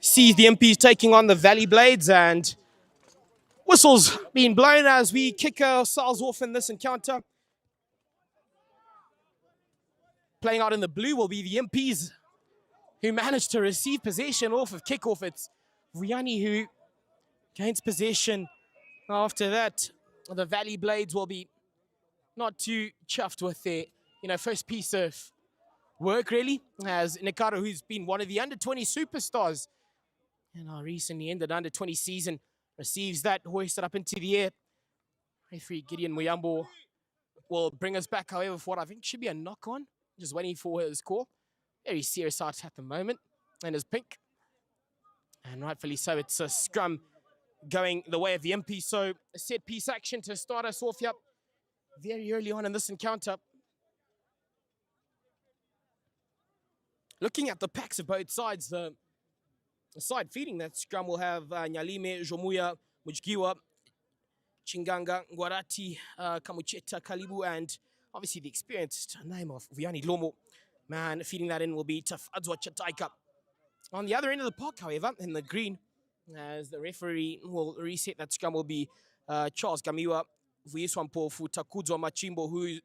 sees the Impis taking on the Valley Blades, and whistles being blown as we kick ourselves off in this encounter. Playing out in the blue will be the Impis, who managed to receive possession off of kickoff. It's Riani who gains possession. After that, the Valley Blades will be not too chuffed with their, first piece of work, really, as Nikaro, who's been one of the under-20 superstars in our recently ended under-20 season, receives that, hoisted up into the air. Referee Gideon Muyambo will bring us back, however, for what I think should be a knock-on. Just waiting for his call. Very serious out at the moment, and is pink. And rightfully so, it's a scrum going the way of the MP. So a set piece action to start us off here very early on in this encounter. Looking at the packs of both sides, the side feeding that scrum will have Nyalime, Jomuya, Mujgiwa, Chinganga, Ngwarati, Kamucheta, Kalibu, and obviously the experienced name of Vianney Lomo. Man, feeding that in will be Taf Adzwa Chataika. On the other end of the park, however, in the green, as the referee will reset that scrum, will be Charles Gamiwa, Vuyiswampo Futakudzwa Machimbo, who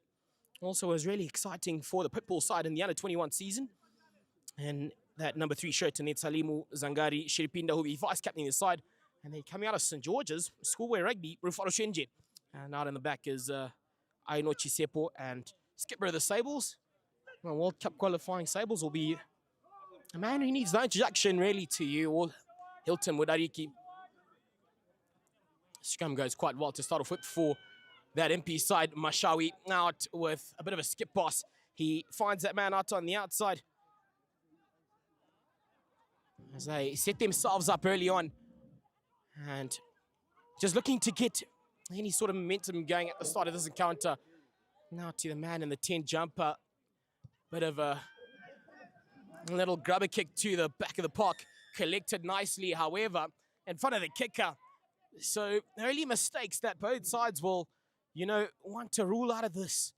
also was really exciting for the Pitbull side in the under-21 season. And that number 3 shirt, and it's Salimu Zangari Shiripinda, who will be vice-captaining the side. And then coming out of St. George's, Schoolboy Rugby, Rufaro Shenje. And out in the back is Aino Chisepo and skipper of the Sables. Well, World Cup qualifying Sables will be a man who needs no introduction really to you, or Hilton Mudariki. Scrum goes quite well to start off with for that MP side. Mashawi out with a bit of a skip pass. He finds that man out on the outside as they set themselves up early on and just looking to get any sort of momentum going at the start of this encounter. Now to the man in the 10 jumper. Bit of a little grubber kick to the back of the park. Collected nicely, however, in front of the kicker. So early mistakes that both sides will, want to rule out of this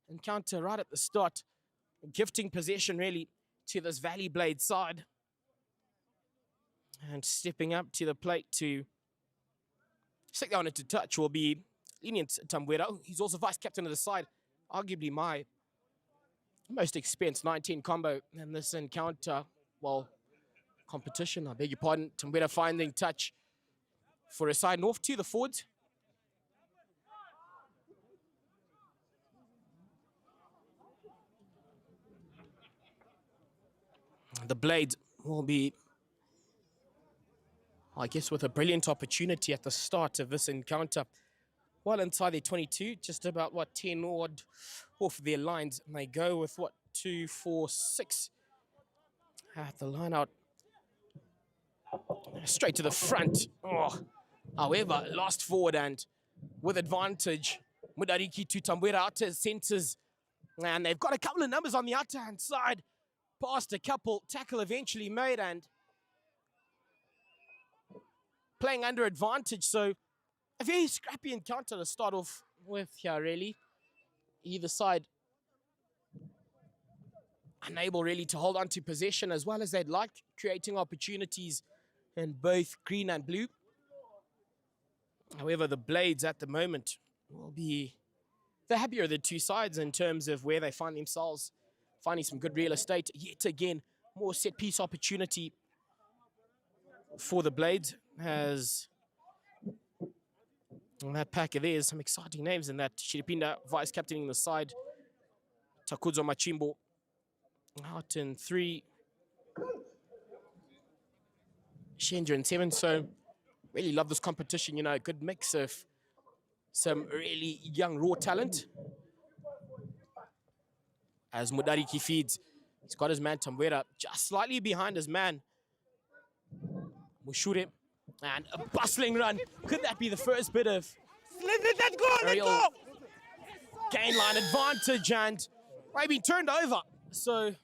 encounter right at the start. Gifting possession really to this Valley Blade side. And stepping up to the plate to stick that one into touch will be Lenient Tambuera. He's also vice-captain of the side. Arguably my most experienced 19 combo in this encounter. Well, competition, I beg your pardon. Tambuera finding touch for a side north to the forwards. The Blades will be, I guess, with a brilliant opportunity at the start of this encounter. Well inside their 22, just about, 10 odd off their lines. And they go with, 2, 4, 6 at the line out. Straight to the front. Oh. However, last forward and with advantage. Mudariki to Tambuera out to centers. And they've got a couple of numbers on the outer-hand side. Past a couple, tackle eventually made and playing under advantage. So a very scrappy encounter to start off with here, really. Either side unable really to hold on to possession as well as they'd like, creating opportunities in both green and blue. However, the Blades at the moment will be the happier of the two sides in terms of where they find themselves, finding some good real estate. Yet again, more set-piece opportunity for the Blades as on that pack of theirs, some exciting names in that. Shiripinda vice-captaining the side. Takudzo Machimbo out in 3. Shenja in 7. So really love this competition, a good mix of some really young raw talent. As Mudariki feeds, he's got his man Tambuera just slightly behind his man Mushure. And a bustling run. Could that be the first bit of real gain line advantage? And maybe turned over. So it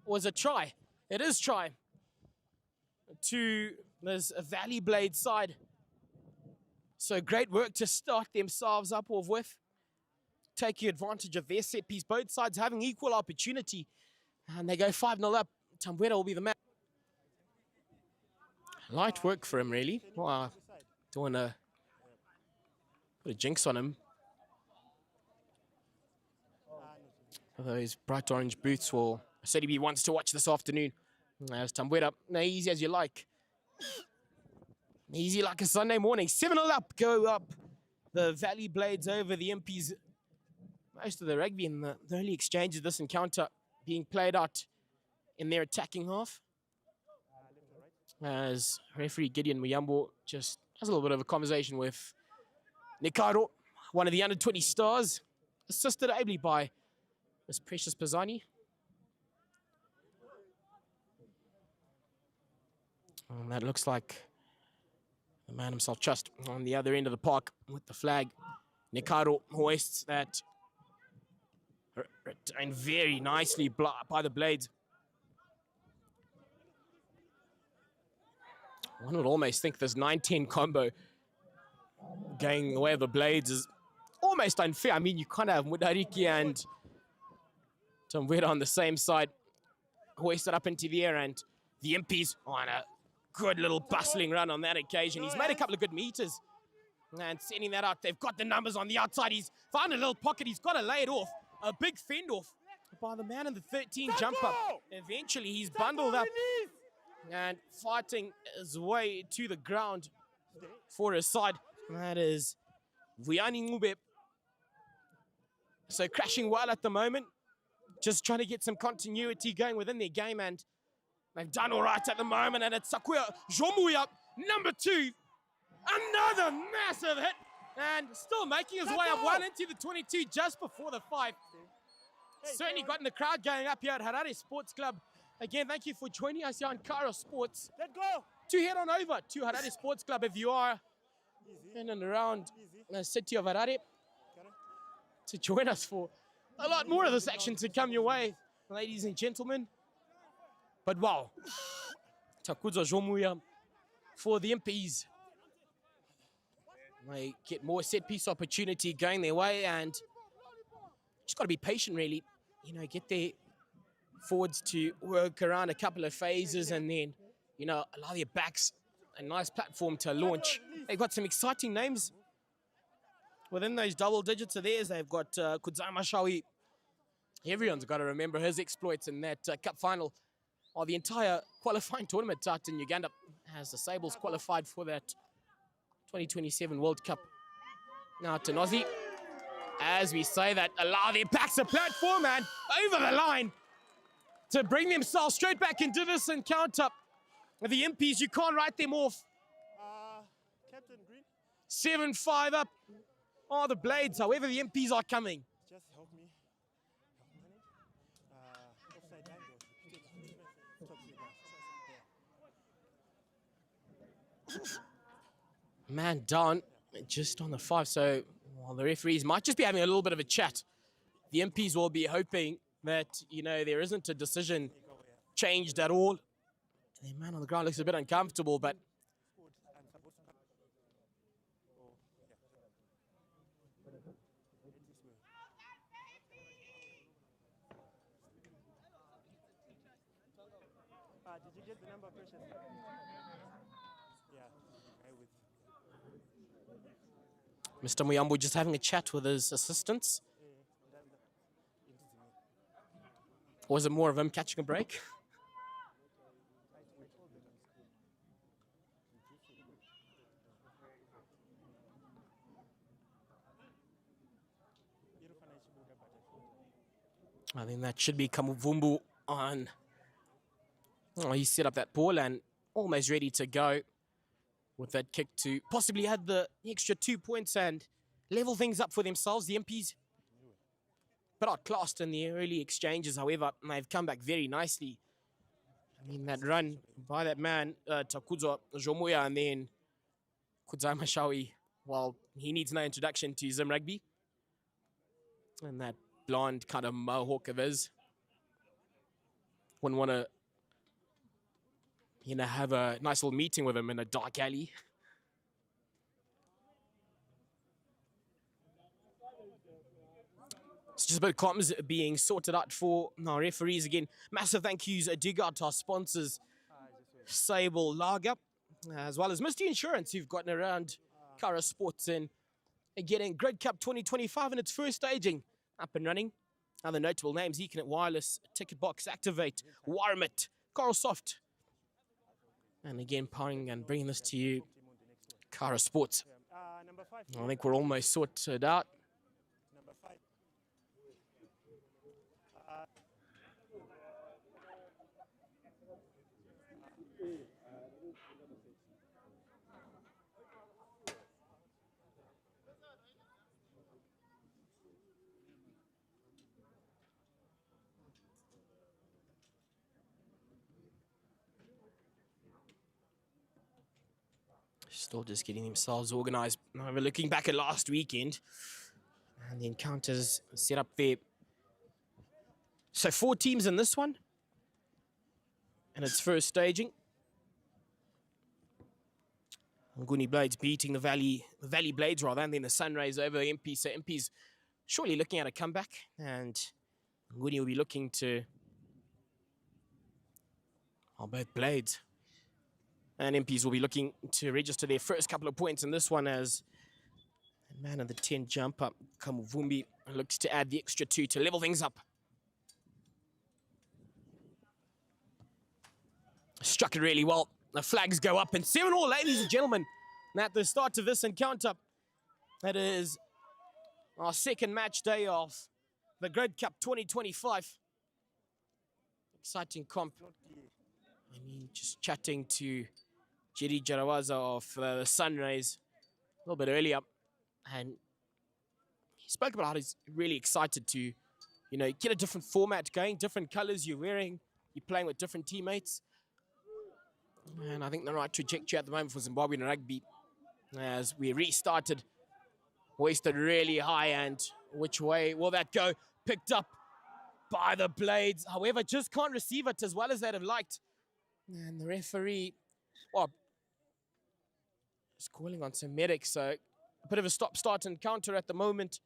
was a try. It is try to this Valley Blade side. So great work to start themselves up with. Taking advantage of their set piece. Both sides having equal opportunity. And they go 5-0 up. Tambuera will be the man. Light work for him, really. Well, I don't want to put a jinx on him. Those bright orange boots will certainly be ones to watch this afternoon. As Tambuera, easy as you like. Easy like a Sunday morning. 7-0 up, go up. The Valley Blades over the Impis. Most of the rugby and the early exchanges this encounter being played out in their attacking half. As referee Gideon Muyambo just has a little bit of a conversation with Nikaro, one of the under-20 stars, assisted ably by Miss Precious Pisani. And that looks like the man himself just on the other end of the park with the flag. Nikaro hoists that retained very nicely by the Blades. One would almost think this 9-10 combo going the way of the Blades is almost unfair. I mean, you kind of have Mudariki and Tambuera on the same side, hoisted up into the air, and the Impis on a good little bustling run on that occasion. He's made a couple of good meters and sending that out. They've got the numbers on the outside. He's found a little pocket. He's got to lay it off. A big fend off by the man in the 13 jump up. Eventually, he's bundled up and fighting his way to the ground for his side. That is Vuyani Ngube. So crashing well at the moment. Just trying to get some continuity going within their game, and they've done all right at the moment. And it's Sakuya Jomuya, number 2. Another massive hit, and still making his way up well into the 22 just before the 5. Certainly gotten the crowd going up here at Harare Sports Club. Again, thank you for joining us here on Cairo Sports. Let go. To head on over to Harare Sports Club if you are in and around the city of Harare, to join us for a lot more of this action to come your way, ladies and gentlemen. But wow, Takuza Jomuya for the Impis. They get more set piece opportunity going their way, and just got to be patient, really. You know, get their forwards to work around a couple of phases, and then, you know, allow their backs a nice platform to launch. They've got some exciting names within those double digits of theirs. They've got Kudzama Shawi. Everyone's got to remember his exploits in that cup final, or the entire qualifying tournament out in Uganda, as the Sables qualified for that 2027 World Cup. Now to Nozi, as we say that, allow their backs a platform and over the line to bring themselves straight back into this encounter. The Impis, you can't write them off. Captain Green. 7-5 up are the Blades, however the Impis are coming. Just help me. Offside angle. Man down just on the 5, so while the referees might just be having a little bit of a chat, the Impis will be hoping that, you know, there isn't a decision changed at all. The man on the ground looks a bit uncomfortable, but did you get the number, Precious? Yeah, Mr. Muyambo just having a chat with his assistants. Or was it more of him catching a break? I think that should be Kamuvumbu on. Oh, he set up that ball and almost ready to go with that kick to possibly add the extra 2 points and level things up for themselves. The Impis, but outclassed in the early exchanges, however, they've come back very nicely. I mean, that run by that man, Takuza Jomuya, and then Kudzai Mashawi, well, he needs no introduction to Zim Rugby. And that blonde kind of mohawk of his. Wouldn't want to, you know, have a nice little meeting with him in a dark alley. It's just about comms being sorted out for our referees again. Massive thank yous do go out to our sponsors, Sable Lager, as well as Misty Insurance, who've gotten around Kara Sports and getting Grid Cup 2025 in its first staging up and running. Other notable names: Econet Wireless, Ticket Box, Activate, Warmit, Coralsoft. And again, powering and bringing this to you, Kara Sports. Number 5. I think we're almost sorted out. Number 5. Still just getting themselves organized. We're looking back at last weekend and the encounters set up there. So 4 teams in this one, and its first staging. Nguni Blades beating the Valley Blades rather, and then the Sunrays over Impis. So Impis surely looking at a comeback, and Nguni will be looking to both Blades. And Impis will be looking to register their first couple of points in this one as man of the 10 jump up, Kamuvumbi, looks to add the extra 2 to level things up. Struck it really well. The flags go up, and 7-all, ladies and gentlemen, at the start of this encounter. That is our second match day of the Grid Cup 2025. Exciting comp. I mean, just chatting to Jerry Jarawaza of the Sunrays a little bit earlier, and he spoke about how he's really excited to, you know, get a different format going, different colors you're wearing, you're playing with different teammates. And I think the right trajectory at the moment for Zimbabwean rugby, as we restarted, hoisted really high, and which way will that go? Picked up by the Blades, however, just can't receive it as well as they'd have liked. And the referee, well, is calling on some medics, so a bit of a stop-start encounter at the moment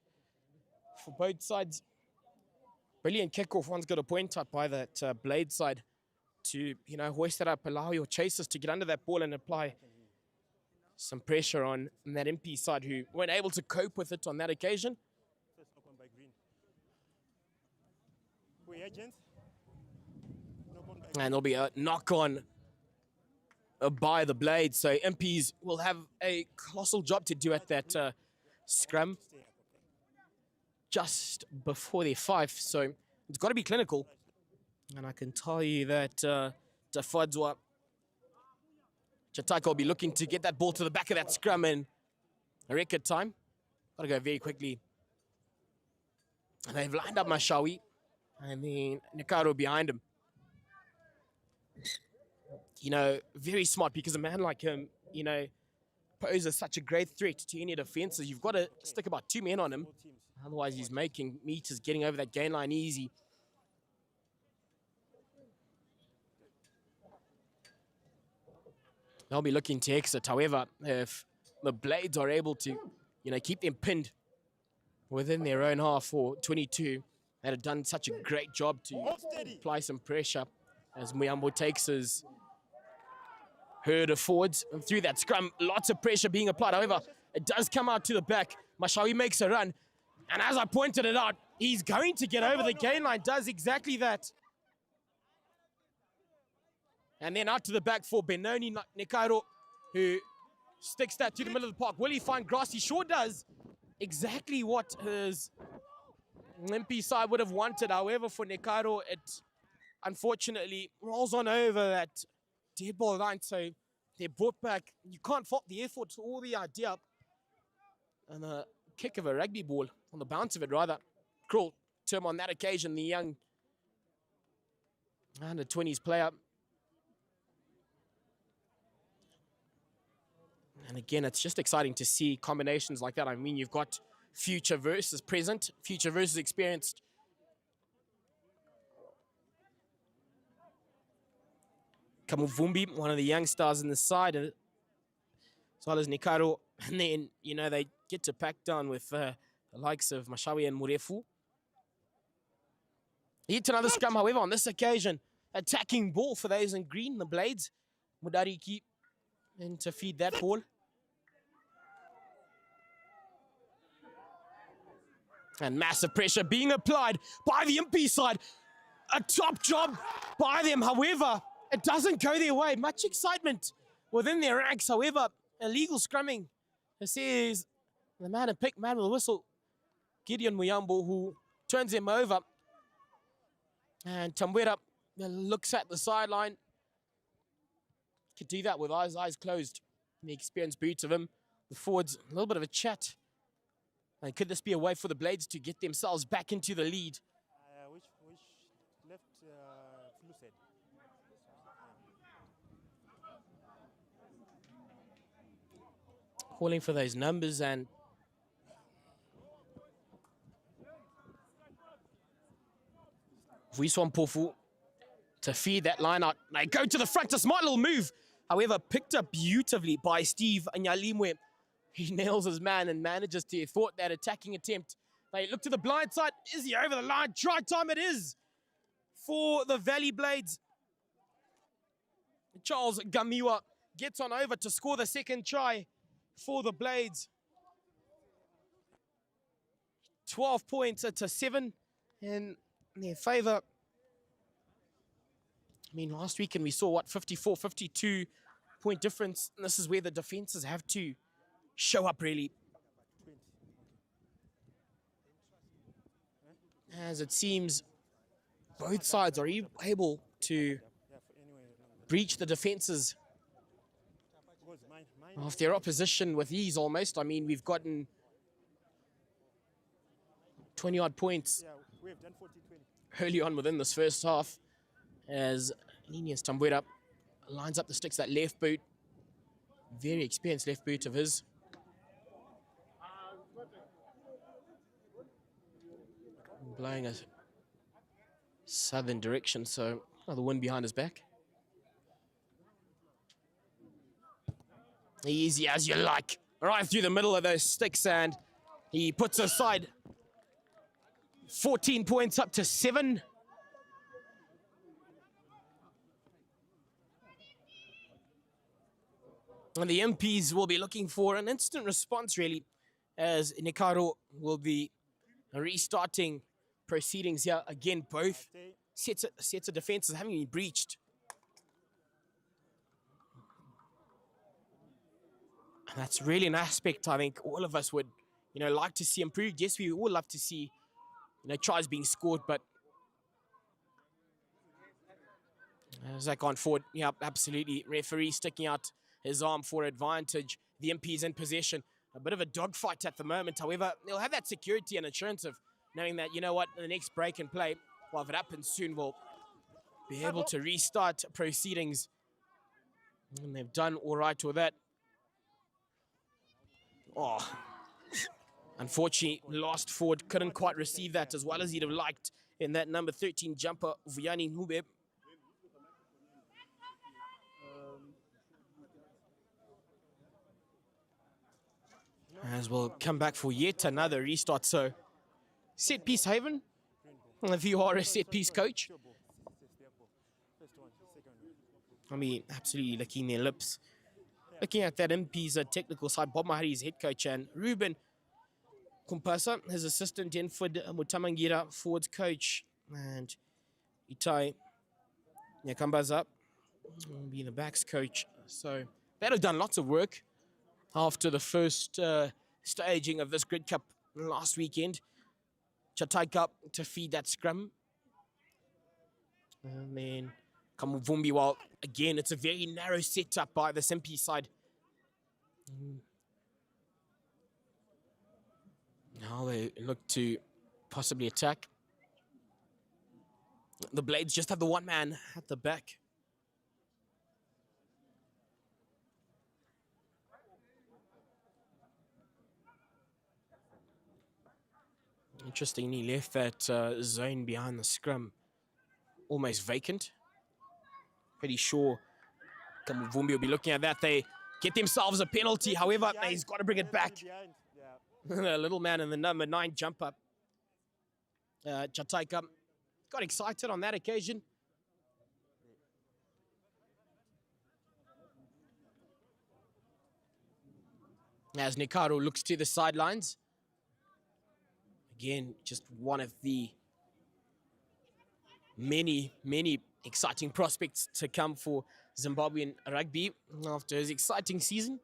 for both sides. Brilliant kickoff. One's got a point up by that Blade side to, you know, hoist it up, allow your chasers to get under that ball and apply some pressure on that MP side, who weren't able to cope with it on that occasion. First open by Green. Free agent. And there'll be a knock-on by the Blades. So MPs will have a colossal job to do at that scrum just before their 5. So it's got to be clinical. And I can tell you that Tafadzwa Chataka will be looking to get that ball to the back of that scrum in a record time. Got to go very quickly. And they've lined up Mashawi. And then Nikaro behind him. You know, very smart, because a man like him, you know, poses such a great threat to any defenses. You've got to stick about 2 men on him. Otherwise, he's making meters, getting over that gain line easy. They'll be looking to exit. However, if the Blades are able to, you know, keep them pinned within their own half for 22, that have done such a great job to apply some pressure as Muyambo takes his herder forwards and through that scrum. Lots of pressure being applied. However, it does come out to the back. Mashawi makes a run. And as I pointed it out, he's going to get over the gain line. Does exactly that. And then out to the back for Benoni Nikairo, who sticks that to the middle of the park. Will he find grass? He sure does. Exactly what his Impis side would have wanted. However, for Nikairo, it unfortunately rolls on over that dead ball line. So they're brought back. You can't fault the effort or the idea. And a kick of a rugby ball, on the bounce of it rather. Cruel term on that occasion, the young under-20s player. And again, it's just exciting to see combinations like that. I mean, you've got future versus present, future versus experienced. Kamuvumbi, one of the young stars in the side, as well as Nikaro. And then, you know, they get to pack down with the likes of Mashawi and Murefu. Hit another scrum, however, on this occasion. Attacking ball for those in green, the Blades. Mudariki and to feed that ball. And massive pressure being applied by the Impis side. A top job by them, however, it doesn't go their way. Much excitement within their ranks, however, illegal scrumming. It says the man in pick, man with a whistle, Gideon Muyambo, who turns him over. And Tamwera looks at the sideline. Could do that with eyes closed. The experienced boots of him. The forwards, a little bit of a chat. And could this be a way for the Blades to get themselves back into the lead? Which left flu said. Calling for those numbers and Vuiswan Pofu to feed that line out. They go to the front, a smart little move. However, picked up beautifully by Steve Nyalimwe. He nails his man and manages to thwart that attacking attempt. They look to the blind side. Is he over the line? Try time it is for the Valley Blades. Charles Gamiwa gets on over to score the second try for the Blades. 12 points to 7 in their favor. I mean, last weekend we saw, 54, 52 point difference. And this is where the defenses have to show up, really. As it seems, both sides are able to breach the defenses of their opposition with ease almost. I mean, we've gotten 20-odd points early on within this first half as Linus Tambuera lines up the sticks, that left boot. Very experienced left boot of his. Blowing a southern direction, so the wind behind his back. Easy as you like. Right through the middle of those sticks, and he puts aside 14 points up to 7. And the MPs will be looking for an instant response, really, as Nikaro will be restarting proceedings here. Again, both sets of defenses having been breached. And that's really an aspect I think all of us would, like to see improved. Yes, we all love to see, tries being scored, but Zach on forward, yeah, absolutely. Referee sticking out his arm for advantage. The MP's in possession. A bit of a dogfight at the moment. However, they'll have that security and assurance of knowing that, in the next break and play, well, if it happens soon, we'll be able to restart proceedings. And they've done all right with that. Oh, unfortunately, last forward couldn't quite receive that as well as he'd have liked in that number 13 jumper, Vuyani Nhube. As we'll come back for yet another restart. So, set piece Haven, if you are a set piece coach, I mean, absolutely licking their lips. Looking at that MP's technical side, Bob Mahari's head coach, and Ruben Kumpasa, his assistant, Denford Mutamangira, forwards coach, and Itai Nyakambaza will be the backs coach. So they'd have done lots of work after the first staging of this Grid Cup last weekend. Chataika to feed that scrum. And then Kamuvumbi, well, again, it's a very narrow setup by the Simpi side. Now they look to possibly attack. The Blades just have the one man at the back. Interestingly, left that zone behind the scrum almost vacant. Pretty sure Kamuvumbi will be looking at that. They get themselves a penalty. However, he's got to bring it back. The little man in the number 9 jump up. Chataika got excited on that occasion. as Nikaro looks to the sidelines. Again, just one of the many exciting prospects to come for Zimbabwean rugby after his exciting season.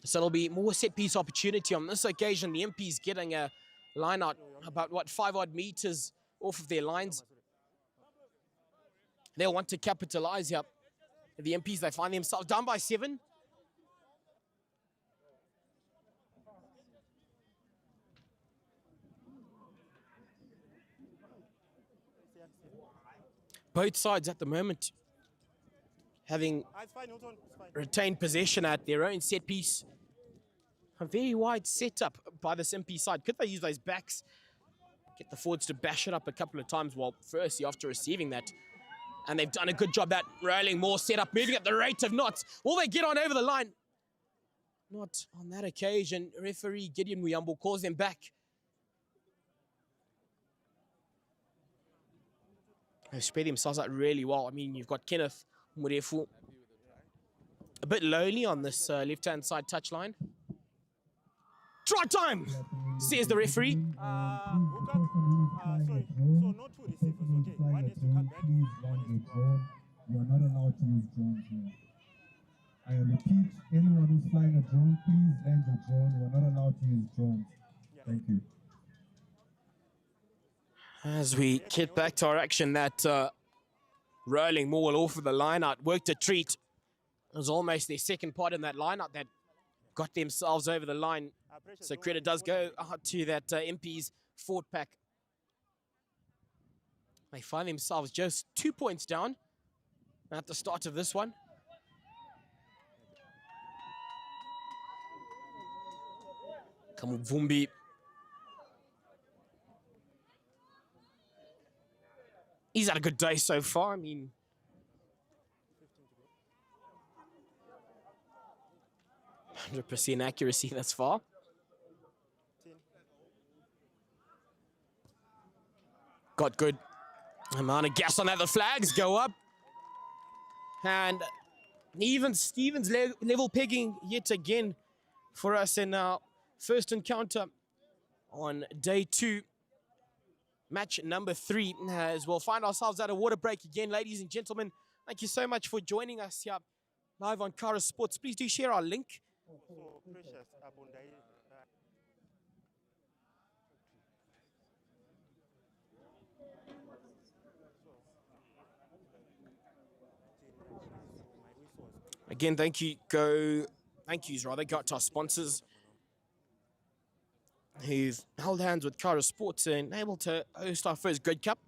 So there'll be more set piece opportunity on this occasion. The Impis getting a line out about, 5 odd meters off of their lines. They'll want to capitalize here. The Impis, they find themselves down by 7. Both sides at the moment having retained possession at their own set piece. A very wide setup by this MP side. Could they use those backs? Get the forwards to bash it up a couple of times. Well, firstly, after receiving that. And they've done a good job at railing more setup, moving at the rate of knots. Will they get on over the line? Not on that occasion. Referee Gideon Muyambo calls them back. They've spread themselves out really well. I mean, you've got Kenneth Murefu a bit lonely on this left-hand side touchline. Try time, says the referee. Sorry, so not two receivers, okay? One is to come back, one is to You are not allowed to use drones here. I repeat, anyone who's flying a drone, please land your drone. You are not allowed to use drones. Thank you. As we get back to our action, that rolling more off of the line out worked a treat. It was almost their second part in that line out that got themselves over the line. So credit does go out to that MP's forward pack. They find themselves just 2 points down at the start of this one. Kamuvumbi. He's had a good day so far. I mean, 100% accuracy thus far. Got good amount of gas on that. The flags go up. And even Stevens level pegging yet again for us in our first encounter on day 2. Match number 3, as we'll find ourselves at a water break again. Ladies and gentlemen, thank you so much for joining us here live on Kara Sports. Please do share our link. Again, thank yous go to our sponsors who've held hands with Kara Sports and able to host our first Good Cup.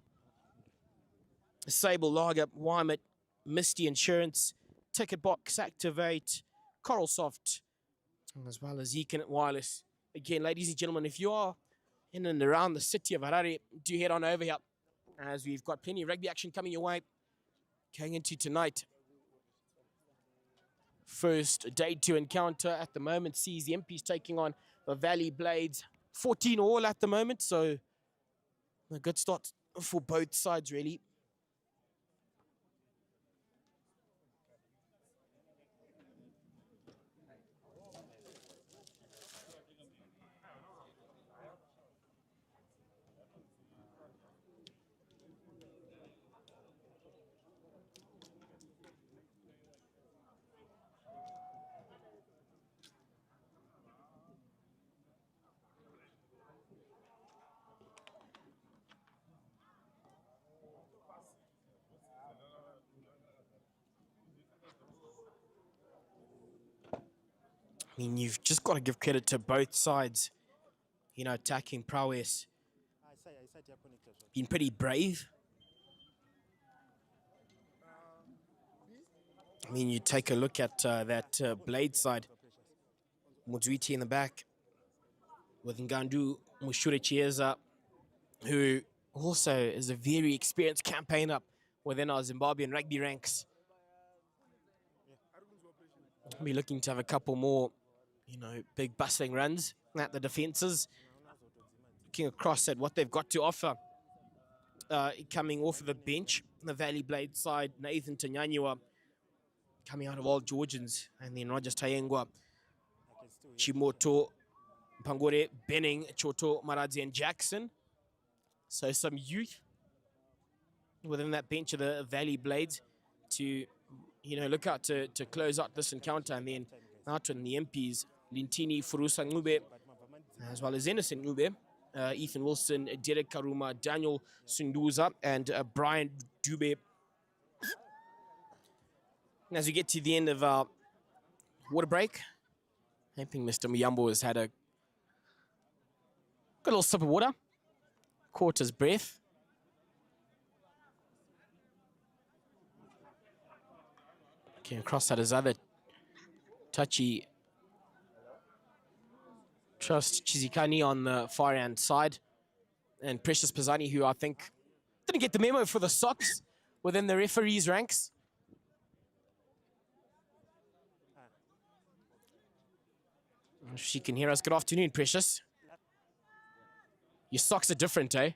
Sable Lager, Wymet, Misty Insurance, Ticket Box, Activate, Coralsoft, as well as Econet Wireless. Again, ladies and gentlemen, if you are in and around the city of Harare, do head on over here, as we've got plenty of rugby action coming your way. Going into tonight, first day 2 encounter at the moment sees the MPs taking on the Valley Blades. 14 all at the moment, so a good start for both sides, really. I mean, you've just got to give credit to both sides. You know, attacking prowess. Been pretty brave. I mean, you take a look at that Blade side. Mudzuiti in the back. With Ngandu Mushure Chiesa, who also is a very experienced campaigner within our Zimbabwean rugby ranks. I'll be looking to have a couple more, you know, big bustling runs at the defences. Looking across at what they've got to offer coming off of the bench. The Valley Blade side, Nathan Tanyanywa coming out of Old Georgians, and then Rogers Tayengwa, Chimoto, Pangore, Benning, Choto, Maradzi, and Jackson. So some youth within that bench of the Valley Blades to, look out to close out this encounter. And then out in the Impis, Lintini, Furusa Ngube, as well as Innocent Ngube, Ethan Wilson, Derek Karuma, Daniel Sunduza, and Brian Dube. And as we get to the end of our water break, I think Mr. Muyambo has had a good little sip of water, caught his breath. Came across at his other touchy Trust Chizikani on the far hand side, and Precious Pisani, who I think didn't get the memo for the socks within the referees' ranks. She can hear us. Good afternoon, Precious. Your socks are different, eh?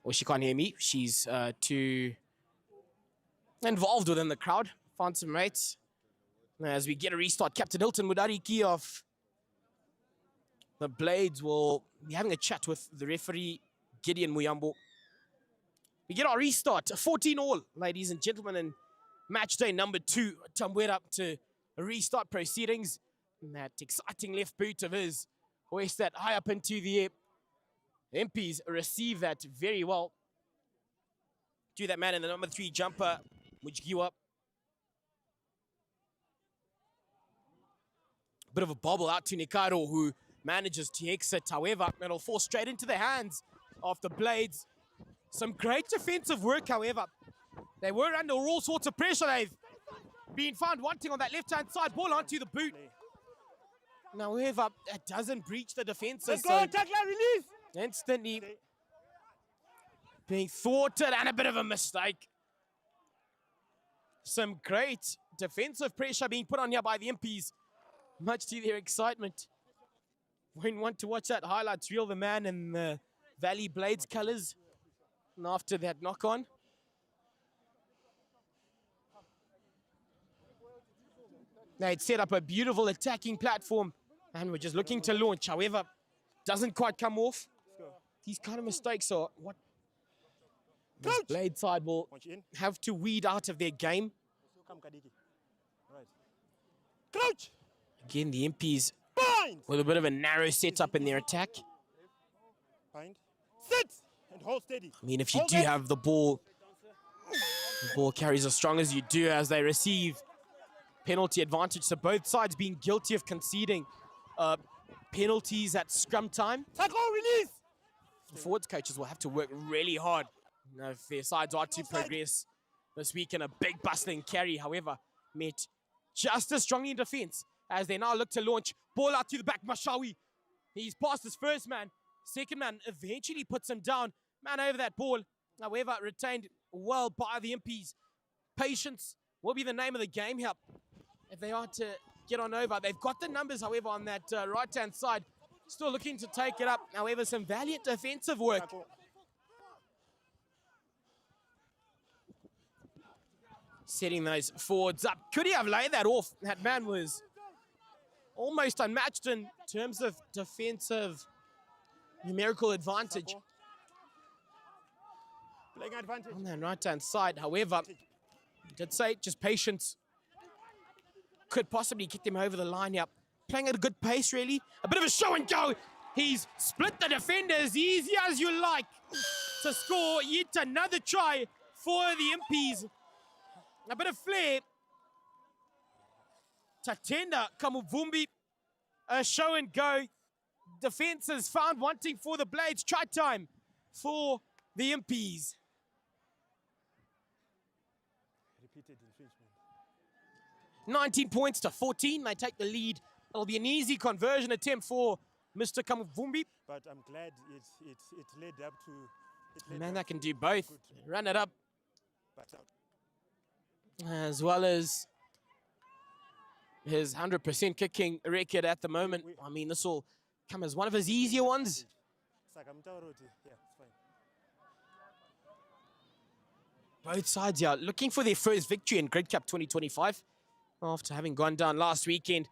Well, she can't hear me. She's too involved within the crowd. Found some mates. As we get a restart, Captain Hilton Mudariki of the Blades will be having a chat with the referee, Gideon Muyambo. We get our restart, 14-all, ladies and gentlemen, and match day number 2. Tambuera to restart proceedings. And that exciting left boot of his hoist that high up into the air. Impis receive that very well. Do that man in the number 3 jumper, Mujgiwa. Bit of a bobble out to Nikaro, who manages to exit. However, it'll fall straight into the hands of the Blades. Some great defensive work, however. They were under all sorts of pressure. They've been found wanting on that left-hand side. Ball onto the boot. Now, however, it doesn't breach the defenses. Let's go, tackler, release! Instantly being thwarted, and a bit of a mistake. Some great defensive pressure being put on here by the Impis, much to their excitement. Won't want to watch that highlights reel, the man in the Valley Blades colours. And after that knock-on. They'd set up a beautiful attacking platform, and we're just looking to launch. However, doesn't quite come off. These kind of mistakes are what the Blade side will have to weed out of their game. Crouch! Again, the Impis Bind! with a bit of a narrow setup in their attack. Bind. Sit! And hold steady. I mean, if you do have the ball carries as strong as you do, as they receive penalty advantage. So both sides being guilty of conceding penalties at scrum time. Tackle, release! The forwards coaches will have to work really hard, if their sides are to progress this week in a big bustling carry. However, met just as strongly in defense as they now look to launch. Ball out to the back, Mashawi. He's past his first man. Second man eventually puts him down. Man over that ball. However, retained well by the Impis. Patience will be the name of the game here if they are to get on over. They've got the numbers, however, on that right-hand side. Still looking to take it up. However, some valiant defensive work. Setting those forwards up. Could he have laid that off? That man was almost unmatched in terms of defensive numerical advantage. Playing advantage. On that right-hand side, however, did say just patience could possibly get them over the line here. Playing at a good pace, really. A bit of a show and go. He's split the defender as easy as you like to score yet another try for the Impis. A bit of flair. Tatenda Kamuvumbi, a show and go. Defenses found wanting for the Blades. Try time for the Impis. Repeated infringement. 19 points to 14. They take the lead. It'll be an easy conversion attempt for Mr. Kamuvumbi. But I'm glad it led up to... A man that can do both. Run it up. But out. As well as his 100% kicking record at the moment. I mean, this will come as one of his easier ones. Yeah, it's fine. Both sides are looking for their first victory in Grade Cup 2025 after having gone down last weekend.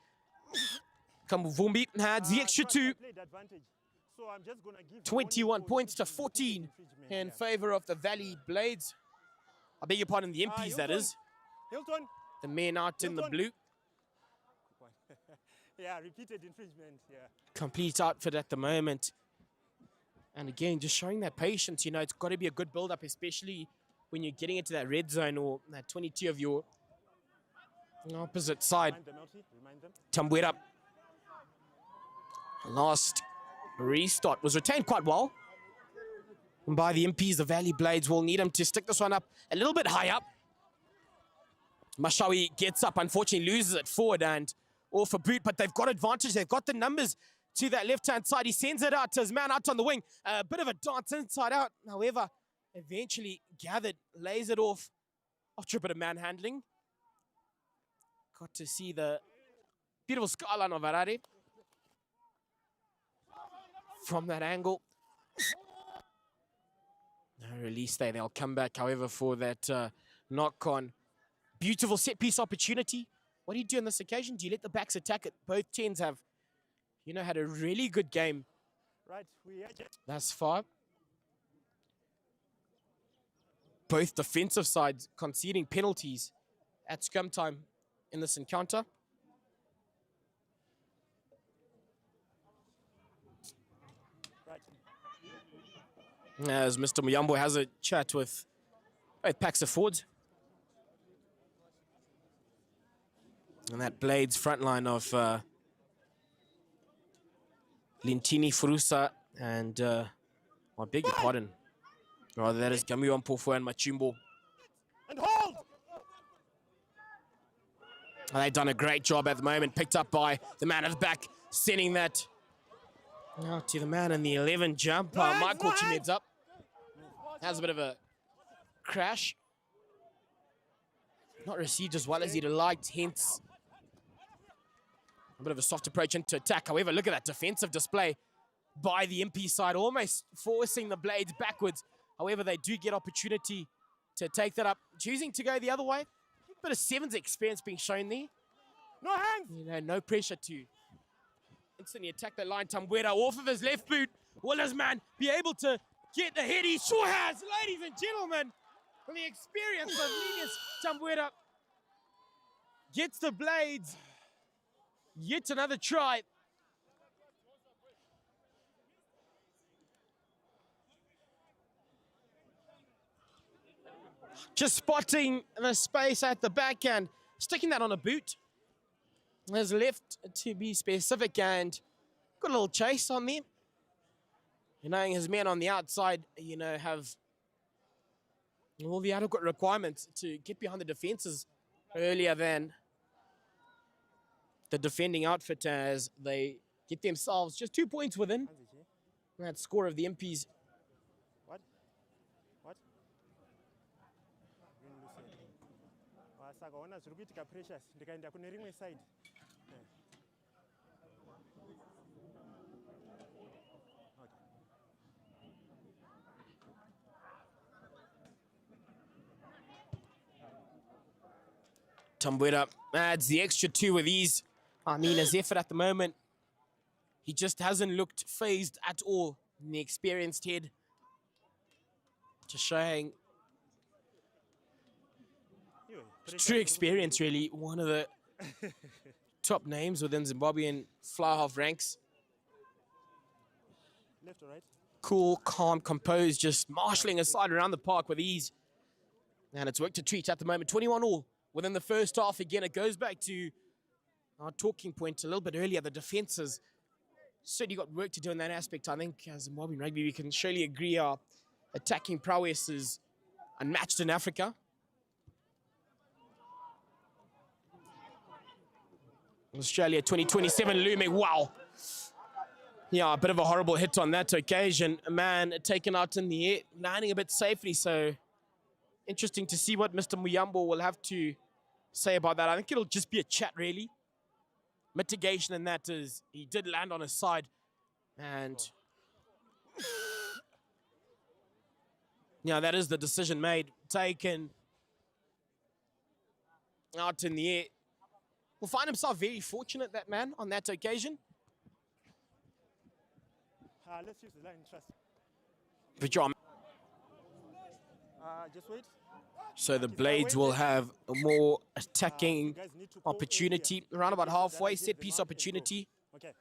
Kamuvumbi had the extra two. Played advantage. So I'm just gonna give 21 warning points to for 14 infringement in here. favor of the Valley Blades. I beg your pardon, the Impis, that Hilton. is. Hilton. The men out in the Hilton. blue. Yeah, repeated infringement. Yeah. Complete outfit at the moment. And again, just showing that patience. You know, it's got to be a good build-up, especially when you're getting into that red zone or that 22 of your opposite side. Remind them, LT. Remind them. Tambuera. Last restart was retained quite well by the Impis. The Valley Blades will need him to stick this one up a little bit high up. Mashawi gets up, unfortunately loses it forward and off a boot, but they've got advantage. They've got the numbers to that left-hand side. He sends it out to his man out on the wing. A bit of a dance inside out. However, eventually gathered, lays it off after a bit of manhandling. Got to see the beautiful skyline of Harare from that angle. No release there. They'll come back, however, for that knock-on. Beautiful set-piece opportunity. What do you do on this occasion? Do you let the backs attack it? Both 10s have, you know, had a really good game Right. We are just thus far. Both defensive sides conceding penalties at scrum time in this encounter. right. As Mr. Muyambo has a chat with both packs of forwards. And that Blades front line of Lintini, Furusa, and I beg your pardon. Rather, that is Gamiwan Pofo and Machimbo. And hold. And they've done a great job at the moment, picked up by the man at the back, sending that out to the man in the 11 jump. Mike Korchimed's up. Has a bit of a crash. Not received as well as he'd have liked, hence a bit of a soft approach into attack. However, look at that defensive display by the MP side, almost forcing the Blades backwards. However, they do get opportunity to take that up, choosing to go the other way. Bit of sevens experience being shown there. No hands. You know, no pressure to instantly attack that line. Tambuera off of his left boot. Will his man be able to get the head? He sure has, ladies and gentlemen. From the experience of Linus Tambuera gets the Blades. Yet another try. Just spotting the space at the back and sticking that on a boot. There's left to be specific and got a little chase on there. You know, his men on the outside, you know, have all the adequate requirements to get behind the defenses earlier than the defending outfit as they get themselves just 2 points within that score of the Impis. What? What? Wasakaona zviri kuitika precious ndikaenda kune rimwe side. Tambuera adds the extra 2 with ease. I mean, his effort at the moment, he just hasn't looked phased at all in the experienced head. Just showing true experience, really. One of the top names within Zimbabwean fly half ranks. Left or right? Cool, calm, composed, just marshalling his side around the park with ease. And it's worked a treat at the moment. 21-all within the first half. Again, it goes back to our talking point a little bit earlier. The defenses certainly got work to do in that aspect. I think as Zimbabwean rugby, we can surely agree our attacking prowess is unmatched in Africa. Australia 2027 looming. Wow. Yeah, a bit of a horrible hit on that occasion. A man taken out in the air, landing a bit safely. So interesting to see what Mr. Muyambo will have to say about that. I think it'll just be a chat, really. Mitigation in that is he did land on his side. And Yeah, that is the decision made, taken out in the air. Will find himself very fortunate, that man, on that occasion. Let's use the line trust. But yeah, Just wait. so the Blades will have a more attacking You guys need to go in opportunity here. around about Then I halfway, give set the piece mark and go. opportunity. Okay.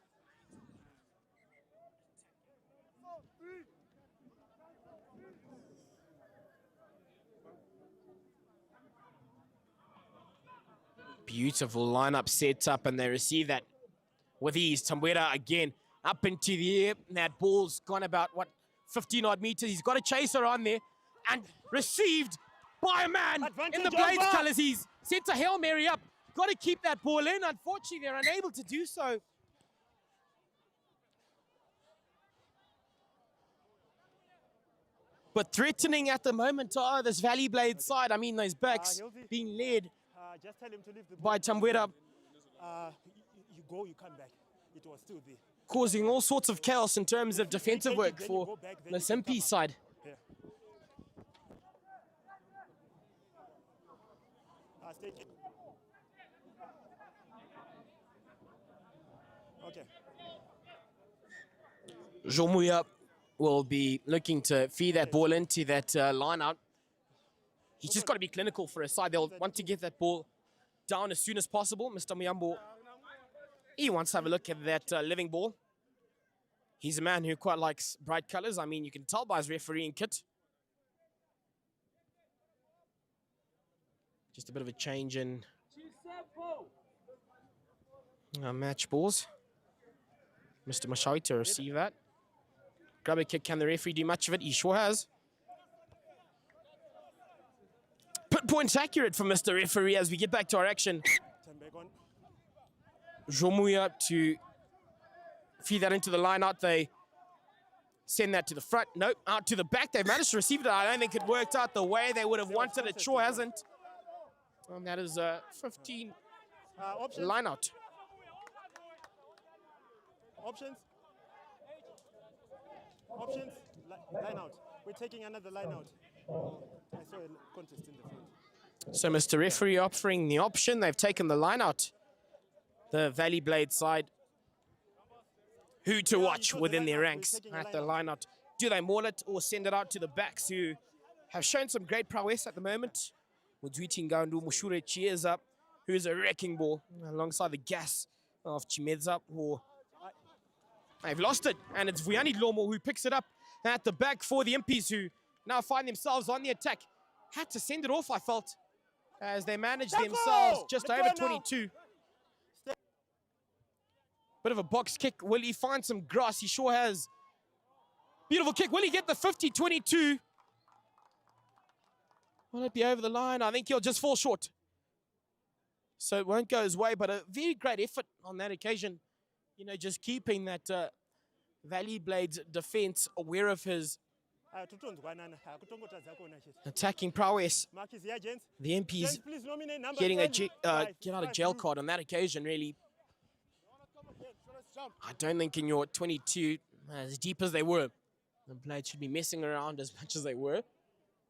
Beautiful lineup set up, and they receive that with ease. Tambuera again up into the air. And that ball's gone about, what, 15 odd meters. He's got a chaser on there and received by a man Advantage in the Blades over. colours. He's sent a Hail Mary up. Got to keep that ball in. Unfortunately, they're unable to do so. But threatening at the moment are this Valley Blade side. I mean, those backs Hildy. being led Just tell him to leave the ball. by Tambuera, You go, you come back. It was still there. causing all sorts of chaos in terms of defensive work for the Impis side. Yeah. Stay. Okay. Jomuya will be looking to feed that ball into that line out. He's just got to be clinical for his side. They'll want to get that ball down as soon as possible. Mr. Muyambo, he wants to have a look at that living ball. He's a man who quite likes bright colors. I mean, you can tell by his refereeing kit. Just a bit of a change in match balls. Mr. Mashawi to receive that. Grab a kick. Can the referee do much of it? He sure has. Put points accurate for Mr. Referee as we get back to our action. Turn back on. Jomuya to feed that into the line out. They send that to the front. Nope, out to the back. They managed to receive it. I don't think it worked out the way they would have wanted. It sure hasn't. And that is a 15 Options. line out. Options. Options. Line out. We're taking another line out. I saw a contest in the front. So Mr. Referee offering the option. They've taken the line out. The Valley Blade side. Who to watch within their ranks at the line out. Do they maul it or send it out to the backs who have shown some great prowess at the moment? Mudwiti Ngandu Mushure Chieza, who's a wrecking ball alongside the gas of Chimedza, who they've lost it. And it's Vuyani Lomo who picks it up at the back for the Impis, who now find themselves on the attack. Had to send it off, I felt, as they managed themselves just over 22. Bit of a box kick. Will he find some grass? He sure has. Beautiful kick. Will he get the 50-22? Will it be over the line? I think he'll just fall short. So it won't go his way, but a very great effort on that occasion. You know, just keeping that Valley Blade's defense aware of his attacking prowess. The MPs getting a get out of jail card on that occasion, really. I don't think in your 22, as deep as they were, the Blades should be messing around as much as they were.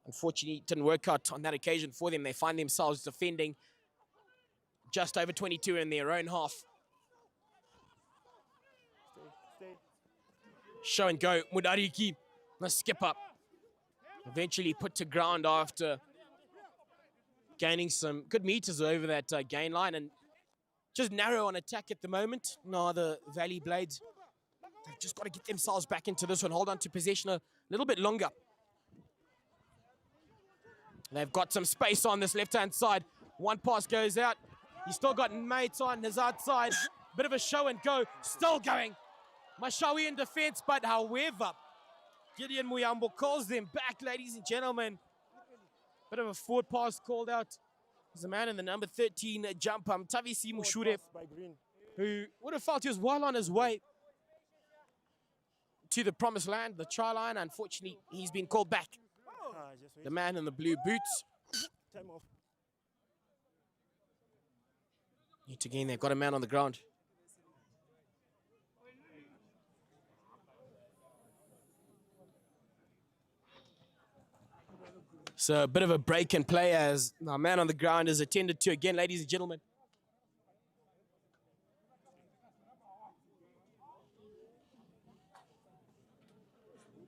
Unfortunately, it didn't work out on that occasion for them. They find themselves defending just over 22 in their own half. Show and go. Mudariki, the skip up. Eventually put to ground after gaining some good meters over that gain line, and just narrow on attack at the moment. No, the Valley Blades, they've just got to get themselves back into this one. Hold on to possession a little bit longer. They've got some space on this left-hand side. One pass goes out. He's still got mates on his outside. Bit of a show and go. Still going. Mashawi in defense, but however, Gideon Muyambo calls them back, ladies and gentlemen. Bit of a forward pass called out. There's a man in the number 13 jump, Tavisi Mushure, who would have felt he was well on his way to the promised land, the try line. Unfortunately, he's been called back. The man in the blue boots. Yet again, they've got a man on the ground. So a bit of a break and play as our man on the ground is attended to again, ladies and gentlemen.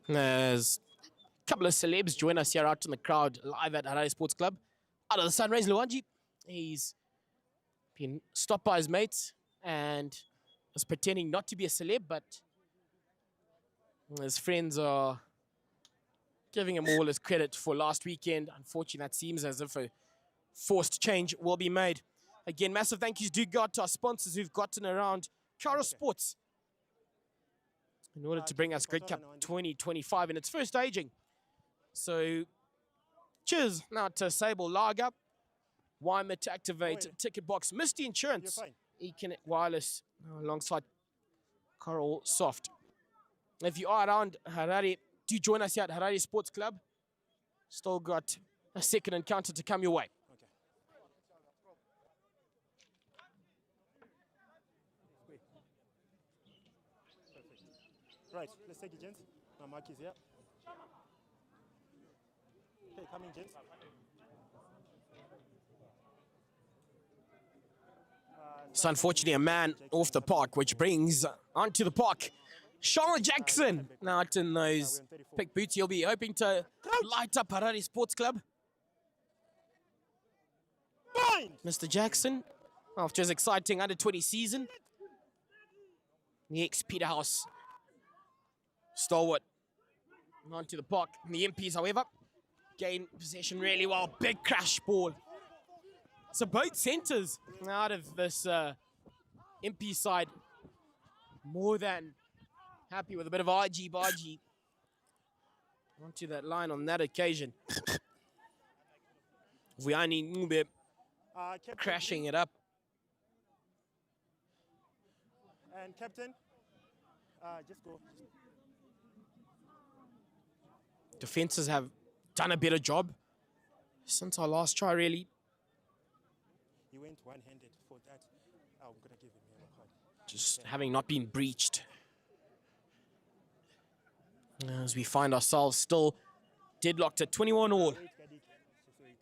There's a couple of celebs join us here out in the crowd live at Harare Sports Club. Out of the Sunrise, Luanji. He's been stopped by his mates and was pretending not to be a celeb, but his friends are giving him all his credit for last weekend. Unfortunately, that seems as if a forced change will be made. Again, massive thank yous do go out to our sponsors who've gotten around Kara Sports in order to bring us Great Cup 2025 in its first staging. So, cheers now to Sable Lager, Wymer to activate Ticket Box, Misty Insurance, eConnect Wireless alongside Coral Soft. If you are around Harare, do join us here at Harare Sports Club. Still got a second encounter to come your way. Right, let's take it, gents. My mark is here. Okay, coming, gents. So unfortunately, a man off the park, which brings onto the park Sean Jackson. Now out in those pick boots, he'll be hoping to light up Harare Sports Club. Mr. Jackson, after his exciting under-20 season, the ex-Peterhouse stalwart onto the park. The Impis, however, gain possession really well. Big crash ball. So both centres out of this Impis side, more than happy with a bit of argy-bargy onto that line on that occasion. Vianney Ngube crashing it up. And captain, just go. Defences have done a better job since our last try, really. He went one-handed for that. I'm going to give him a yellow card. Just having not been breached. As we find ourselves still deadlocked at 21-all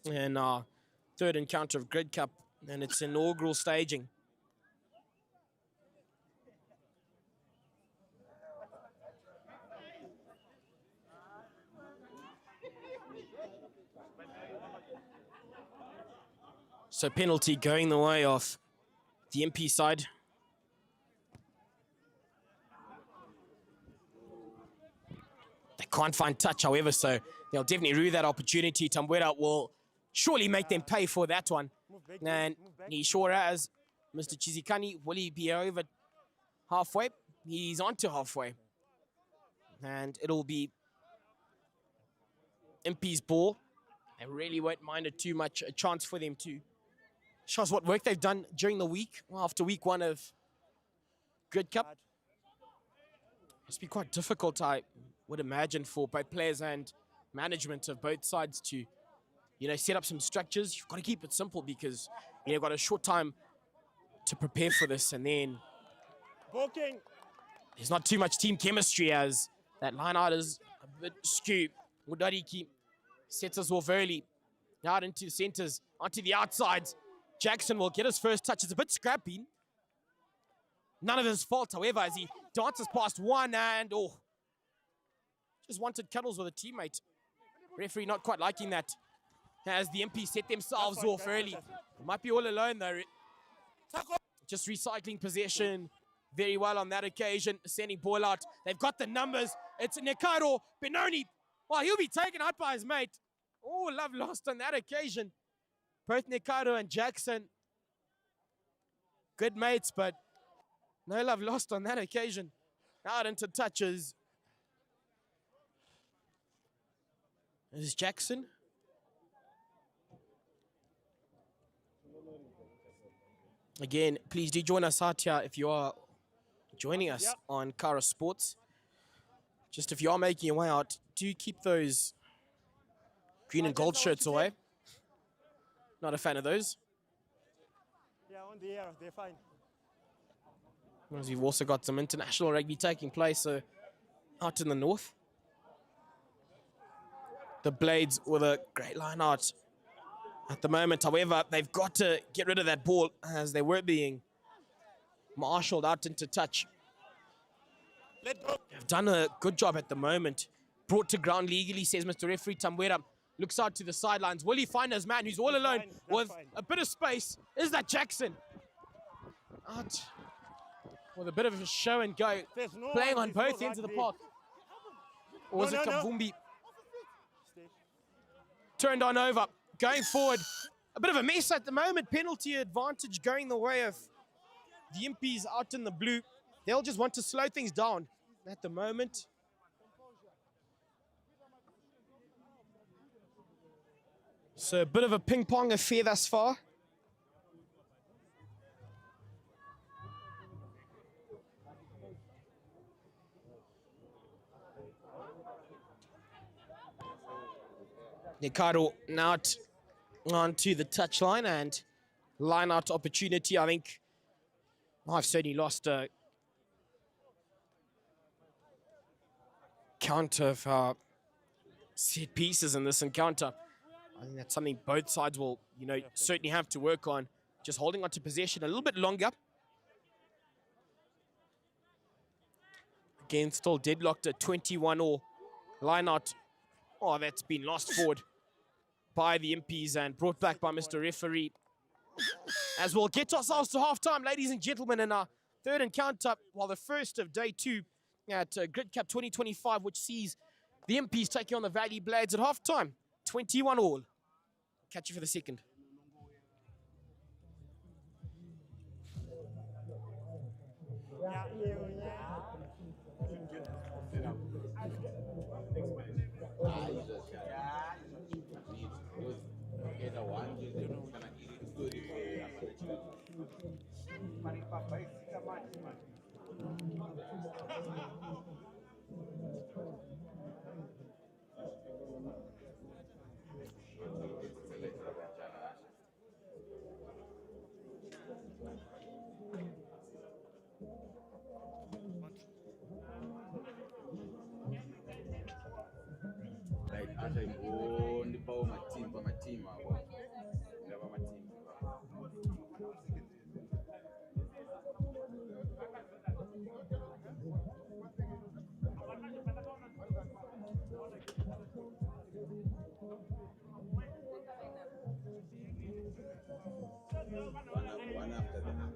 in our third encounter of Grid Cup and its inaugural staging. So penalty going the way of the MP side. They can't find touch, however, so they'll definitely rue that opportunity. Tambuera will surely make them pay for that one. And he sure has. Mr. Chizikani, will he be over halfway? He's on to halfway. And it'll be MP's ball. They really won't mind it too much. A chance for them to show us what work they've done during the week, after week one of Grid Cup. Must be quite difficult, I would imagine, for both players and management of both sides to, set up some structures. You've got to keep it simple because you've got a short time to prepare for this, and then there's not too much team chemistry as that line out is a bit skewed. Mudariki sets us off early, out into the centres, onto the outsides. Jackson will get his first touch. It's a bit scrappy. None of his fault, however, as he dances past one and, just wanted cuddles with a teammate. Referee not quite liking that, as the MP set themselves off early. Might be all alone, though. Just recycling possession very well on that occasion, sending ball out. They've got the numbers. It's Nekaro Benoni. Well, he'll be taken out by his mate. Oh, love lost on that occasion. Both Nekaro and Jackson, good mates, but no love lost on that occasion. Out into touches. Is Jackson. Again, please do join us out here if you are joining us on Kara Sports. Just if you are making your way out, do keep those green and gold shirts away. Not a fan of those. Yeah, on the air, they're fine. As we've also got some international rugby taking place out in the north. the Blades with a great line out at the moment. However, they've got to get rid of that ball as they were being marshaled out into touch. Let go. They've done a good job at the moment. Brought to ground legally, says Mr. Referee. Tambuera looks out to the sidelines. Will he find his man who's all alone fine, that's with fine. a bit of space? Is that Jackson? Out with a bit of a show and go. There's no Playing one, on there's both no ends of the rugby. park. Or was No, it no, no. Kavumbi? Stay. Turned on over. Going forward. A bit of a mess at the moment. Penalty advantage going the way of the Impis out in the blue. They'll just want to slow things down at the moment. So a bit of a ping-pong affair thus far. Ricardo now onto the touchline and line out opportunity. I think I've certainly lost a count of set pieces in this encounter. I think that's something both sides will, certainly have to work on. Just holding on to possession a little bit longer. Again, still deadlocked at 21-all. Line out. Oh, that's been lost forward by the Impis and brought back by Mr. Referee. As we'll get ourselves to halftime, ladies and gentlemen, in our third encounter, well, the first of day 2 at Grid Cup 2025, which sees the Impis taking on the Valley Blades at halftime, 21-all. Catch you for the second. One after the other.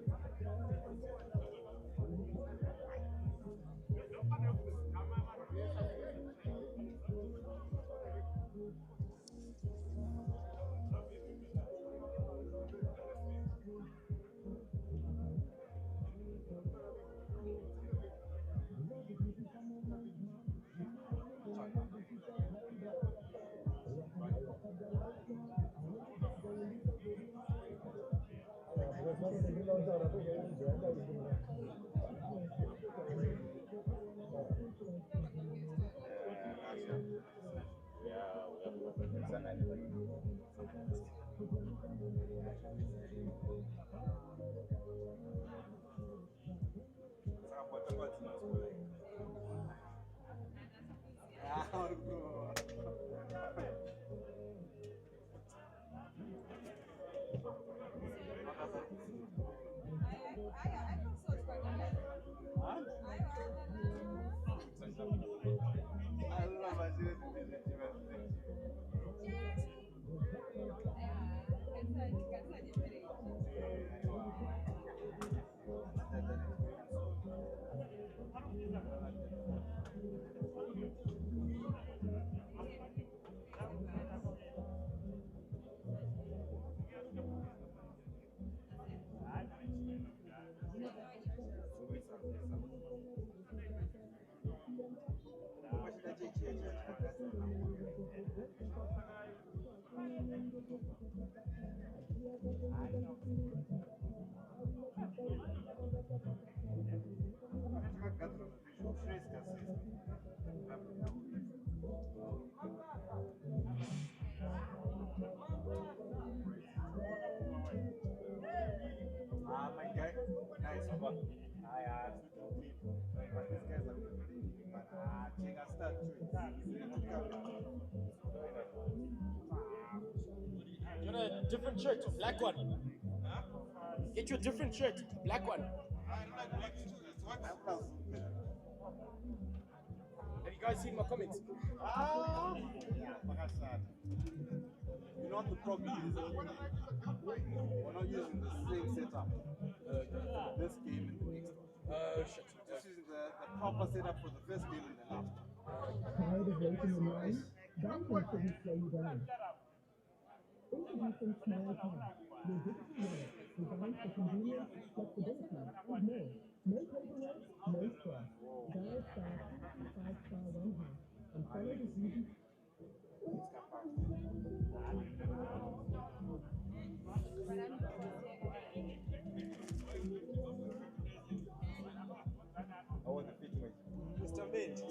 Different shirt, black one. Get you a different shirt, black one. Have you guys seen my comments? You know what the problem is? We're not using the same setup. This game and the next one. Oh shit. Just using the proper setup for the first game and the last. Tired of waiting in line? Banking shouldn't slow you down. Introducing Smile Card, your digital wallet designed for convenience, flexibility, and more. No paperwork, no stress. Dial star 5*1# and follow the easy. I want the fit mate. Mr. Mate.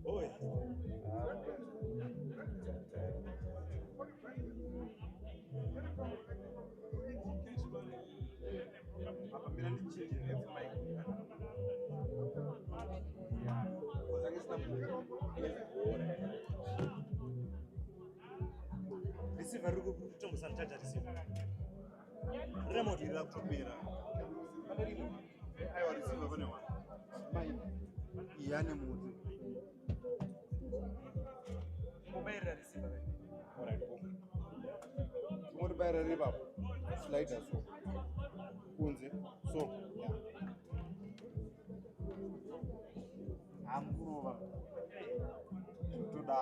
Oi. Receive a rugu kutombo sanitaja receive. Remote ila kutopira. Aiwa receiver bane wa. Mai. Yani mutu. Mobile receiver. Alright. Mtu bayra riba. Slider so. Kunze. So. Yeah. Amkuruva. Tuda.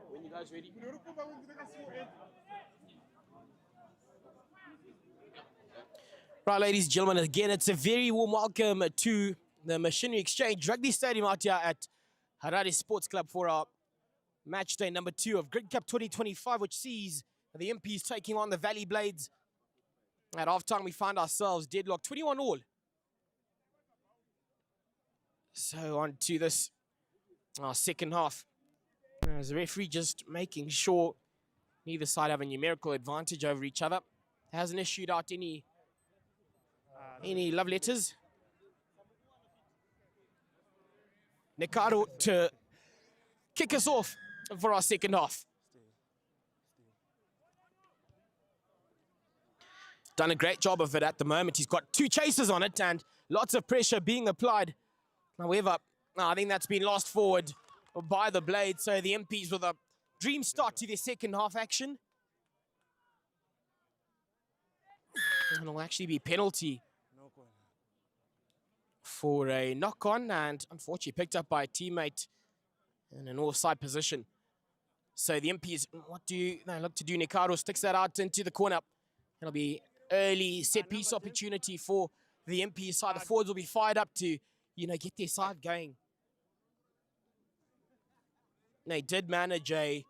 When you guys ready? Right, ladies and gentlemen, again, it's a very warm welcome to the Machinery Exchange Rugby Stadium out here at Harare Sports Club for our match day number 2 of Grid Cup 2025, which sees the Impis taking on the Valley Blades. At halftime, we find ourselves deadlock 21 all. So on to this second half. As the referee just making sure neither side have a numerical advantage over each other. Hasn't issued out any love letters. Nikaro to kick us off for our second half. Done a great job of it at the moment. He's got 2 chases on it and lots of pressure being applied. However, I think that's been lost forward by the Blades. So the Impis with a dream start to their second half action. And it'll actually be penalty No corner. for a knock-on, and unfortunately picked up by a teammate in an offside position. So the Impis, what do they look to do? Nikaro sticks that out into the corner. It'll be early set-piece opportunity for the Impis side. The forwards will be fired up to, get their side going. They did manage a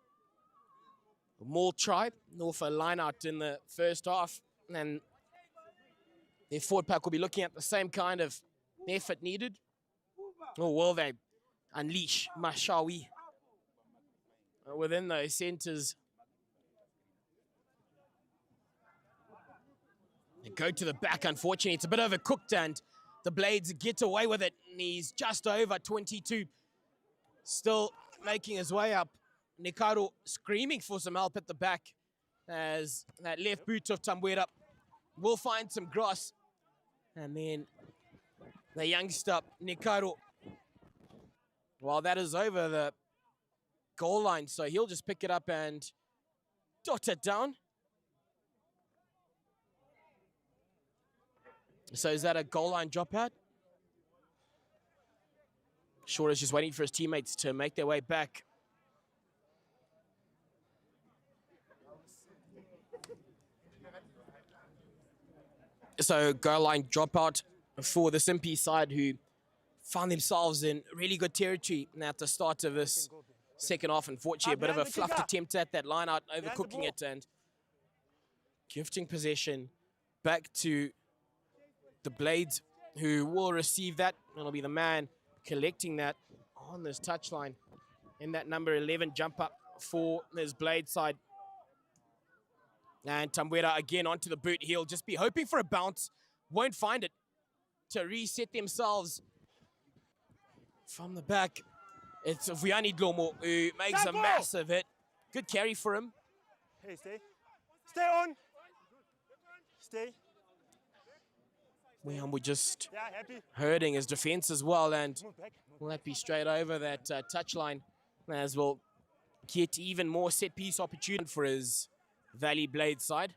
more try, north a line out in the first half, and their forward pack will be looking at the same kind of effort needed. Or will they unleash Mashawi within those centres? They go to the back, unfortunately. It's a bit overcooked, and the Blades get away with it. And he's just over 22. Still making his way up. Nikaro screaming for some help at the back, as that left boot of Tambuera will find some grass. And then the youngster, Nikaro, well, that is over the goal line, so he'll just pick it up and dot it down. So is that a goal line dropout? Short is just waiting for his teammates to make their way back. So goal line dropout for the Impis side, who found themselves in really good territory at the start of this second half. Unfortunately, a bit of a fluffed attempt at that line out, overcooking it and gifting possession back to the Blades, who will receive that. It'll be the man collecting that on this touchline in that number 11 jump up for this Blade side. And Tambuera again onto the boot. He'll just be hoping for a bounce. Won't find it to reset themselves from the back. It's Vuyani Dlomo who makes a massive hit. Good carry for him. Hey, stay. Stay on. Stay. We're just Yeah, happy. hurting his defense as well, and Move back. will that be straight over that touchline, as we'll get even more set-piece opportunity for his Valley Blade side.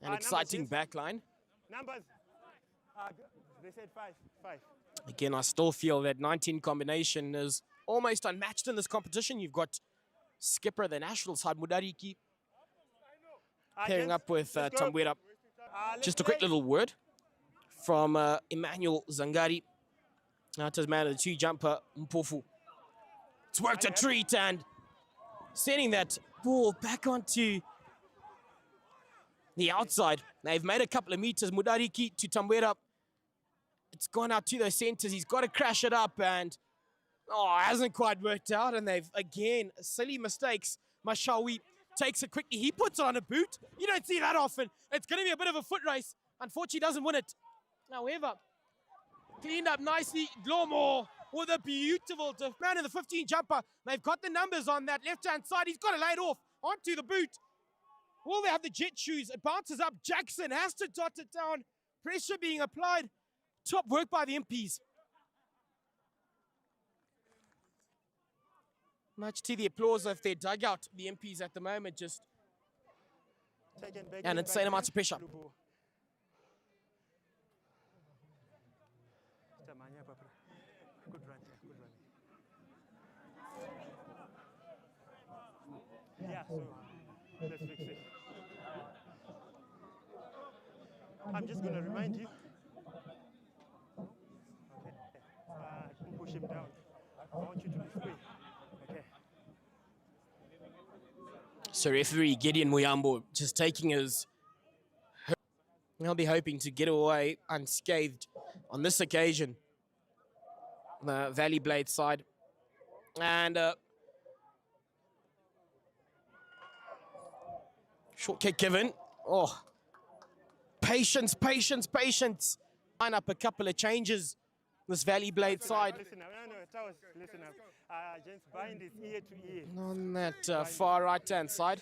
An exciting backline. Numbers. They said five. Again, I still feel that 19 combination is almost unmatched in this competition. You've got skipper, the national side, Mudariki, pairing up with Tambuera. Just a quick little word from Emmanuel Zangari. That's man of the two jumper, Mpofu. It's worked a treat, and sending that ball back onto the outside. They've made a couple of meters. Mudariki to Tambuera. It's gone out to those centers. He's got to crash it up, and it hasn't quite worked out. And they've, again, silly mistakes. Mashawi takes it quickly. He puts it on a boot. You don't see that often. It's going to be a bit of a foot race. Unfortunately, doesn't win it. However, cleaned up nicely. Dlomo with a beautiful man in the 15 jumper. They've got the numbers on that left-hand side. He's got to lay it off onto the boot. Will they have the jet shoes? It bounces up. Jackson has to dot it down. Pressure being applied. Top work by the Impis. Much to the applause of their dugout, the Impis at the moment, just an insane amount of pressure. Good run. Yeah, so let's fix it. I'm just going to remind you. Okay. Push him down. I want you to be free. Okay. So referee Gideon Muyambo just taking his... He'll be hoping to get away unscathed on this occasion. The Valley Blade side. And short kick given. Patience. Line up a couple of changes. This Valley Blade side. Listen up. No, Towers, listen up. Just bind his ear to ear. On that far right-hand side.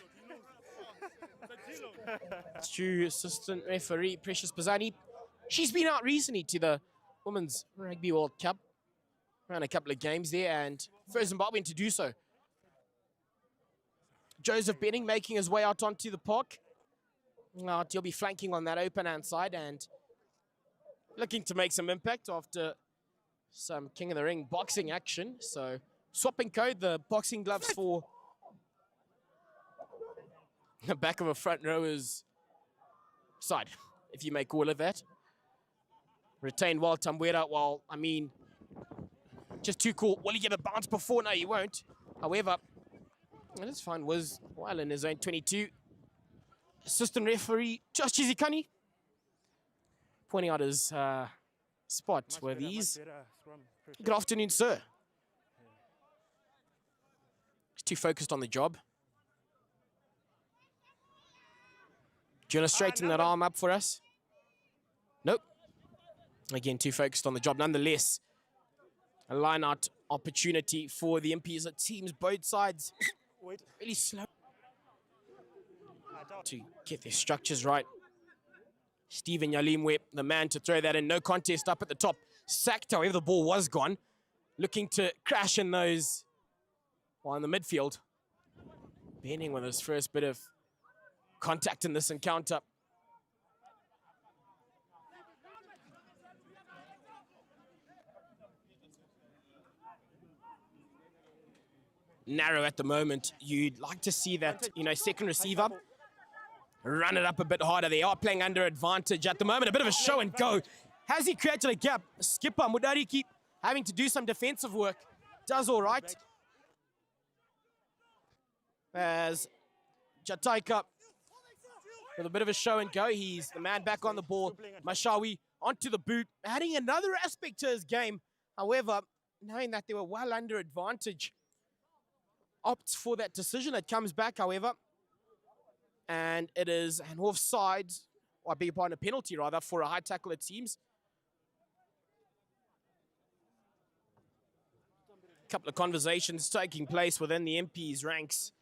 True assistant referee, Precious Bazani. She's been out recently to the Women's Rugby World Cup. around a couple of games there, and first Zimbabwean to do so. Joseph Benning making his way out onto the park. He'll be flanking on that open hand side and looking to make some impact after some King of the Ring boxing action. So swapping code, the boxing gloves for the back of a front rower's side, if you may call it that. Retained well, Tambuera. Well, I mean, just too cool. Will he get a bounce before? No, he won't. However, this fine was well in his own 22. Assistant referee Josh Chizikani pointing out his spot with these. Good afternoon, sir. He's too focused on the job. Do you want to straighten that arm up for us? Nope. Again, too focused on the job. Nonetheless, a line-out opportunity for the Impis. It seems both sides really slow to get their structures right. Stephen Yalimwe, the man to throw that in. No contest up at the top. Sacked, however, the ball was gone. Looking to crash in those while in the midfield. Benning with his first bit of contact in this encounter. Narrow at the moment. You'd like to see that, second receiver run it up a bit harder. They are playing under advantage at the moment. A bit of a show and go. Has he created a gap? Skipper Mudariki having to do some defensive work. Does all right. As Jataika with a bit of a show and go. He's the man back on the ball. Mashawi onto the boot, adding another aspect to his game. However, knowing that they were well under advantage, opts for that decision. It comes back, however, and it is an offside, or I beg your pardon, a penalty rather, for a high tackle, it seems. A couple of conversations taking place within the MP's ranks.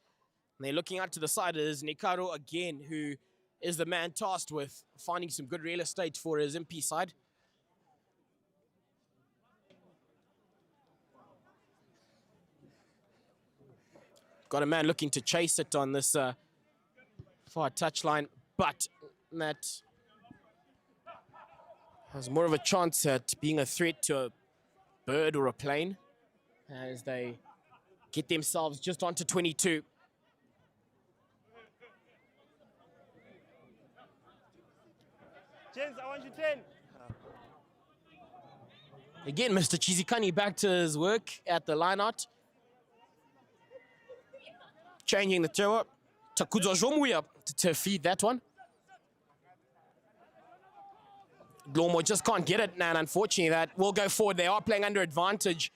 And they're looking out to the side. It is Nikaro again, who is the man tasked with finding some good real estate for his MP side. Got a man looking to chase it on this far touchline, but that has more of a chance at being a threat to a bird or a plane as they get themselves just onto 22. James, I want you 10. Again, Mr. Chizikani back to his work at the lineout. Changing the throw up. Takuzo Jomuya to feed that one. Glomo just can't get it, and unfortunately that will go forward. They are playing under advantage.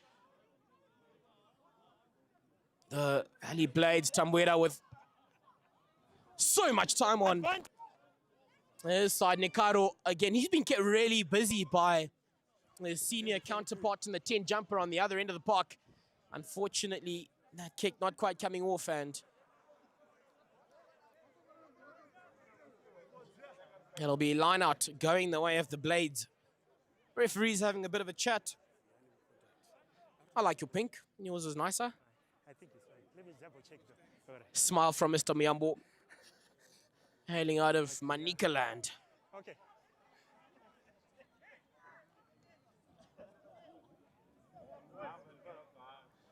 The Valley Blades, Tambuera with so much time on his side. Nikaro, again, he's been kept really busy by his senior counterpart in the 10 jumper on the other end of the park. Unfortunately, that kick not quite coming off, and it'll be line out going the way of the Blades. Referee's having a bit of a chat. I like your pink. Yours is nicer. I think it's right. Let me double check. Smile from Mr. Miyambo. Hailing out of Manika land. Okay.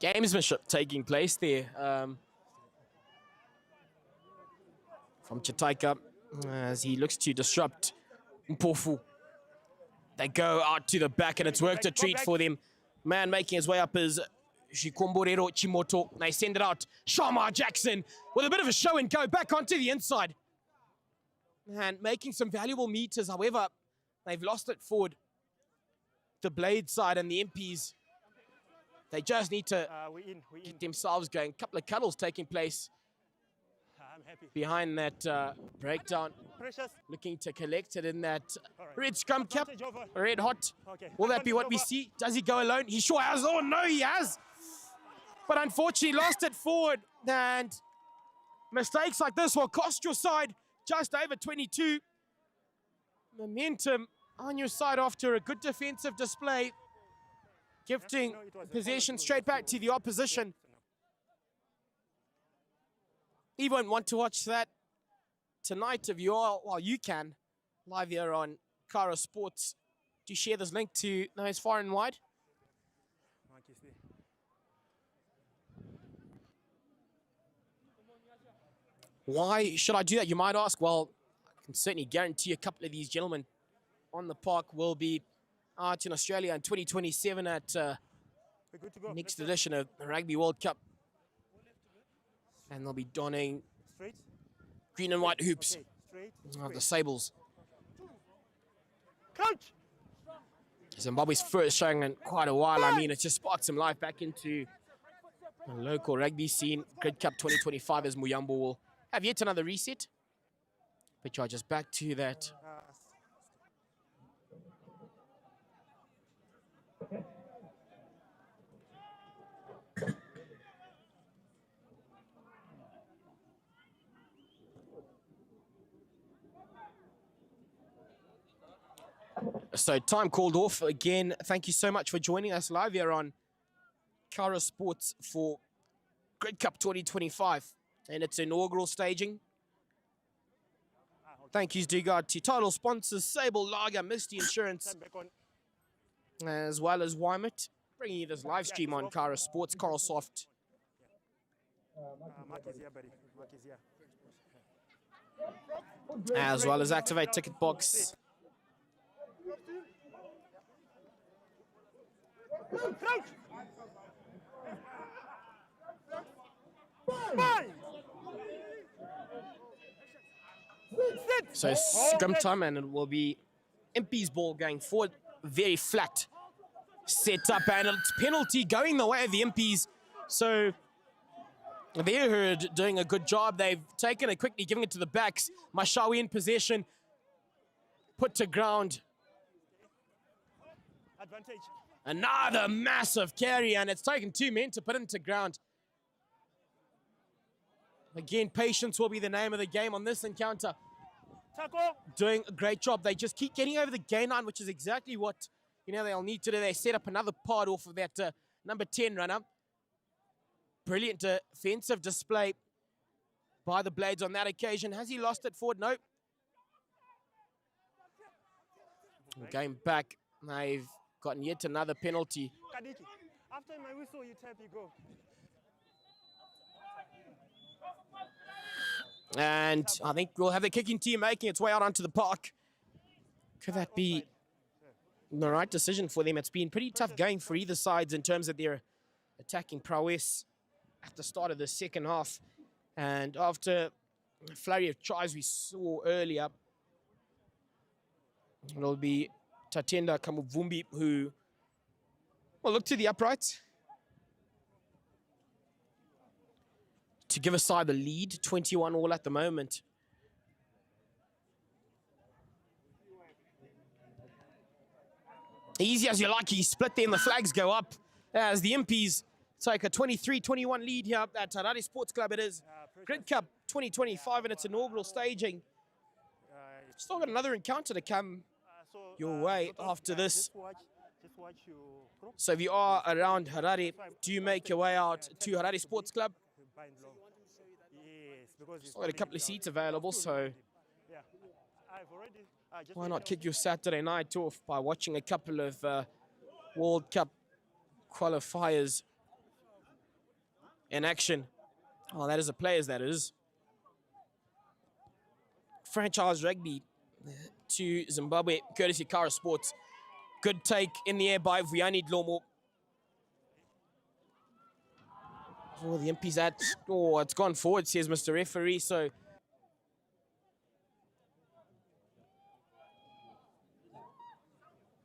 Gamesmanship taking place there from Chataika as he looks to disrupt Mpofu. They go out to the back and it's worked a treat for them. Man making his way up is Shikomborero Chimoto. They send it out. Shamar Jackson with a bit of a show and go back onto the inside. And making some valuable meters. However, they've lost it forward. The Blade side and the MPs, they just need to get themselves going. A couple of cuddles taking place I'm happy. behind that breakdown. Precious. Looking to collect it in that red scrum cap. Advantage over. Red hot. Okay. Will that be what we Advantage see? Does he go alone? He sure has. Oh, no, he has. But unfortunately, lost it forward. And mistakes like this will cost your side just over 22. Momentum on your side after a good defensive display. gifting No, it was a possession follow-through, straight back so- to the opposition. You won't want to watch that tonight if you are, well, you can, live here on Kara Sports. Do you share this link to those far and wide? Marcus there. Why should I do that, you might ask? Well, I can certainly guarantee a couple of these gentlemen on the park will be out in Australia in 2027 at We're good to go. next Let's go. edition of the Rugby World Cup. And they'll be donning Straight. green and white hoops Okay. Straight. of the straight. Sables. Coach. Zimbabwe's first showing in quite a while. I mean, it's just sparked some life back into the local rugby scene. Grid Cup 2025 as Muyambo will have yet another reset. But you're just back to that. So time called off again. Thank you so much for joining us live here on Kara Sports for Grid Cup 2025 and its inaugural staging. Thank yous do go to title sponsors Sable Lager, Misty Insurance, Stand back on. as well as Wymut, bringing you this live stream on Kara Sports, Coral Soft. Mark is here, buddy. Mark is here. As well as Activate Ticket Box. Crouch. Fine. Sit. So scrum time, and it will be Impis ball going forward. Very flat set up, and it's penalty going the way of the Impis. So they're doing a good job. They've taken it quickly, giving it to the backs. Mashawi in possession, put to ground. Advantage. Another massive carry, and it's taken 2 men to put him to ground. Again, patience will be the name of the game on this encounter. Tackle. Doing a great job. They just keep getting over the gain line, which is exactly what they'll need to do. They set up another part off of that number 10 runner. Brilliant defensive display by the Blades on that occasion. Has he lost it forward? Nope. Game back. They've gotten yet another penalty. Kadiki. After my whistle, you tap, you go. And I think we'll have the kicking team making its way out onto the park. Could that be the right decision for them? It's been pretty tough going for either sides in terms of their attacking prowess at the start of the second half. And after a flurry of tries we saw earlier, it'll be Tatenda Kamuvumbi who will look to the uprights to give a side the lead, 21 all at the moment. Easy as you like, he split there and the flags go up as the Impis take a 23-21 lead here at Harare Sports Club. It is Grid Cup 2025 in its inaugural staging. Still got another encounter to come your way after this. Just watch your pro. So if you are around Harare, do make your way out to Harare Sports Club. Bind long. Yes, because it's Still got a couple of seats available, so yeah. I've already. Just why not kick your Saturday night off by watching a couple of World Cup qualifiers in action? Oh, that is a players, that is. Franchise rugby to Zimbabwe, courtesy Kara Sports. Good take in the air by Vuyani Dlomo. Oh, the Impis at, it's gone forward, says Mr. Referee, so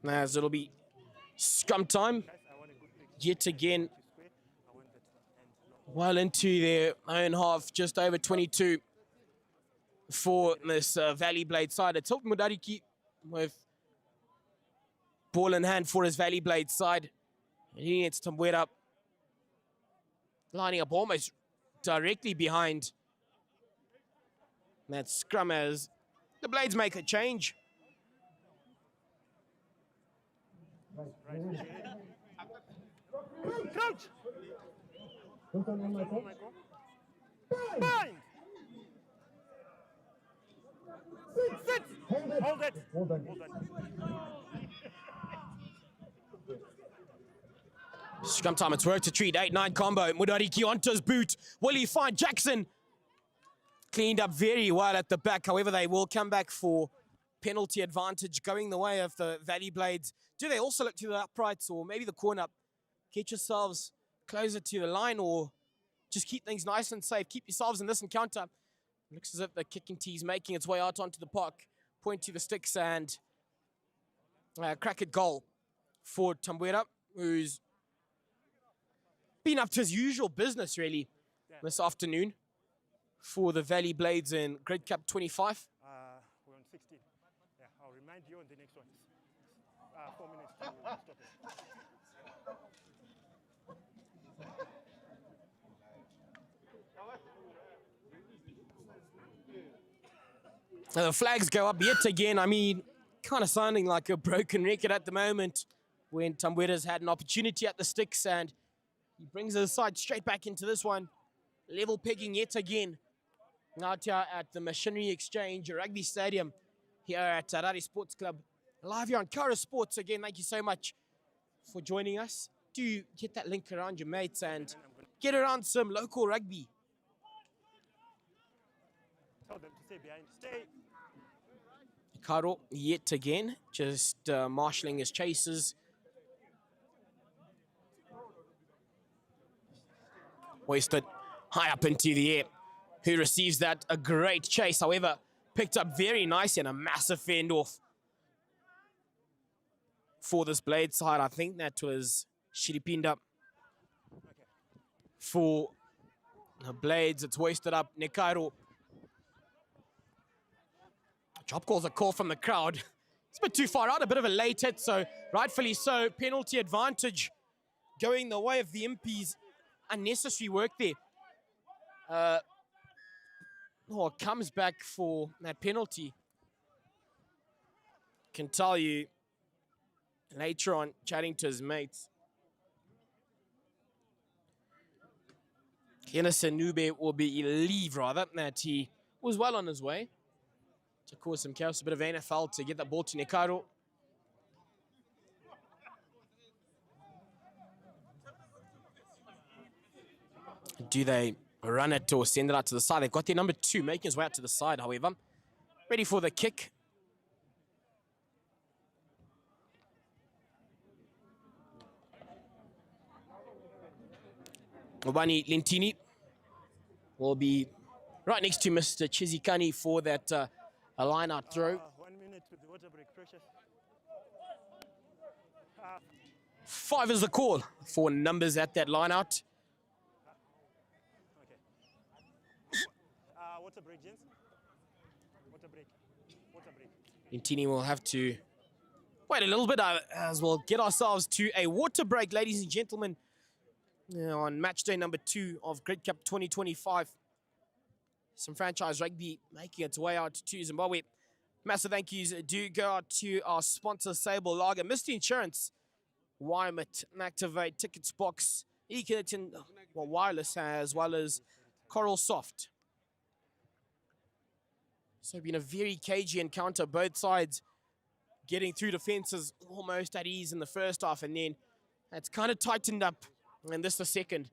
as it'll be scrum time yet again. Well into their own half, just over 22 for this Valley Blade side. It's Hilton Mudariki with ball in hand for his Valley Blade side. And he needs to wet up, lining up almost directly behind that scrum as the Blades make a change. First on Michael. Bind! Sit! Hold it. Hold it! Hold on. Hold on. Scrum time, it's work to treat. 8-9 combo. Mudariki onto his boot. Will he find Jackson? Cleaned up very well at the back. However, they will come back for penalty advantage going the way of the Valley Blades. Do they also look to the uprights or maybe the corner? Get yourselves closer to the line or just keep things nice and safe. Keep yourselves in this encounter. Looks as if the kicking tee is making its way out onto the park. Point to the sticks and crack it goal for Tambuera, who's been up to his usual business really this afternoon for the Valley Blades in Grade Cup 25. We're on 16. Yeah, I'll remind you on the next one. 4 minutes to stop it. The flags go up yet again. I mean, kind of sounding like a broken record at the moment when Tambuera's had an opportunity at the sticks and he brings his side straight back into this one. Level pegging yet again. Out here at the Machinery Exchange Rugby Stadium here at Harare Sports Club. Live here on Kara Sports. Again, thank you so much for joining us. Do get that link around your mates and get around some local rugby. Tell them to stay behind. Stay. Karo yet again, just marshalling his chases. Wasted high up into the air. Who receives that? A great chase, however, picked up very nice and a massive fend off for this Blade side. I think that was Shiripinda. For the Blades, it's wasted up. Nekairo. Job calls a call from the crowd. It's a bit too far out, a bit of a late hit, so rightfully so. Penalty advantage going the way of the Impis. Unnecessary work there. Comes back for that penalty. Can tell you later on, chatting to his mates, Kennison Nube will believe rather that he was well on his way to cause some chaos, a bit of NFL to get that ball to Nekaro. Do they run it or send it out to the side? They've got their number 2 making his way out to the side, however. Ready for the kick. Obani Lentini will be right next to Mr. Chizikani for that a line-out throw. 1 minute with the water break, precious. 5 is the call for numbers at that line-out. Water break, gents. Water break. Water break. Lentini will have to wait a little bit as we'll get ourselves to a water break, ladies and gentlemen, on match day number 2 of Grade Cup 2025. Some franchise rugby making its way out to Zimbabwe. Massive thank yous do go out to our sponsor, Sable Lager, Misty Insurance, Wymet, Activate, Tickets Box, eConnect, Wireless, as well as Coral Soft. So been a very cagey encounter, both sides getting through defenses almost at ease in the first half, and then it's kind of tightened up in this the second.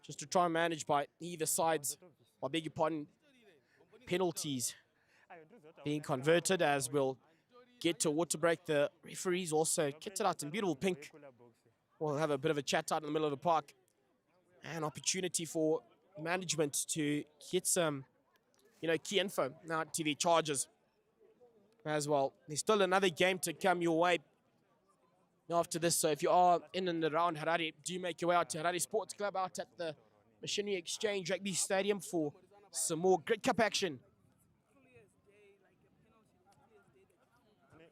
Just to try and manage by either sides, I beg your pardon, penalties being converted as we'll get to water break. The referees also kept it out in beautiful pink. We'll have a bit of a chat out in the middle of the park. An opportunity for management to get some key info now to the Chargers as well. There's still another game to come your way after this, so if you are in and around Harare, do make your way out to Harare Sports Club out at the Machinery Exchange Rugby Stadium for some more Grade Cup action.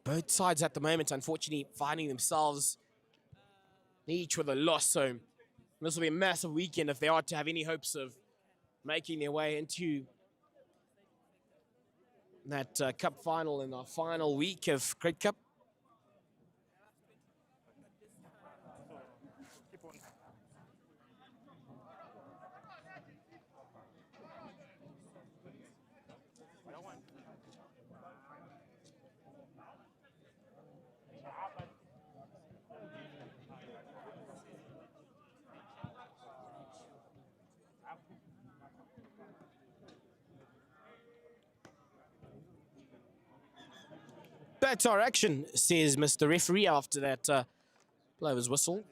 Both sides at the moment, unfortunately, finding themselves each with a loss, so this will be a massive weekend if they are to have any hopes of making their way into that cup final in our final week of Grade Cup. back to our action, says Mr. Referee after that blow of his whistle.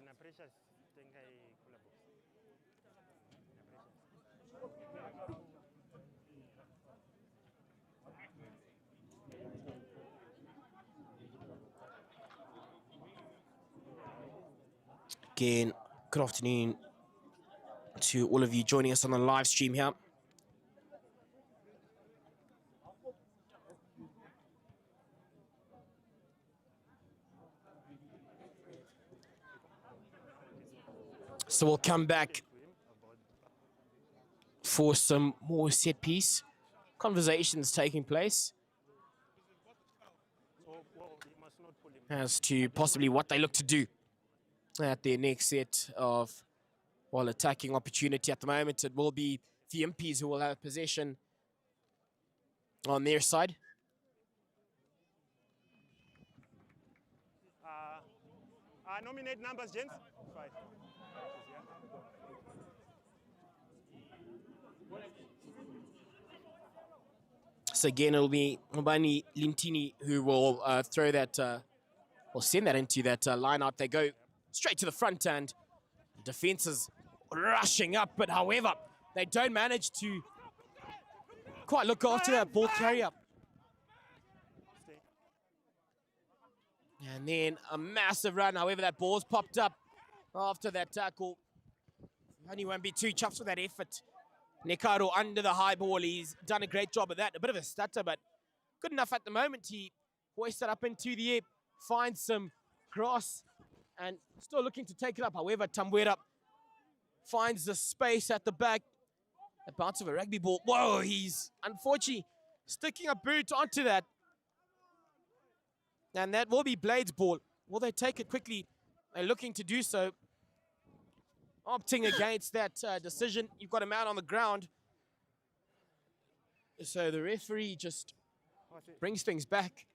Again, good afternoon to all of you joining us on the live stream here. So we'll come back for some more set piece conversations taking place as to possibly what they look to do at their next set of, well, attacking opportunity. At the moment, it will be the Impis who will have possession on their side. Nominate numbers, gents. 5. So again, it'll be Mbani Lintini who will throw that, or send that into that line out. They go straight to the front and defense is rushing up, but however, they don't manage to quite look after that ball carrier. And then a massive run, however, that ball's popped up after that tackle. Only won't be too chuffed with that effort. Nekaro under the high ball, he's done a great job of that. A bit of a stutter, but good enough at the moment. He hoisted up into the air, finds some grass, and still looking to take it up. However, Tambuera finds the space at the back. A bounce of a rugby ball. Whoa, he's unfortunately sticking a boot onto that. And that will be Blade's ball. Will they take it quickly? They're looking to do so. Opting against that decision. You've got a man on the ground. So the referee just brings things back.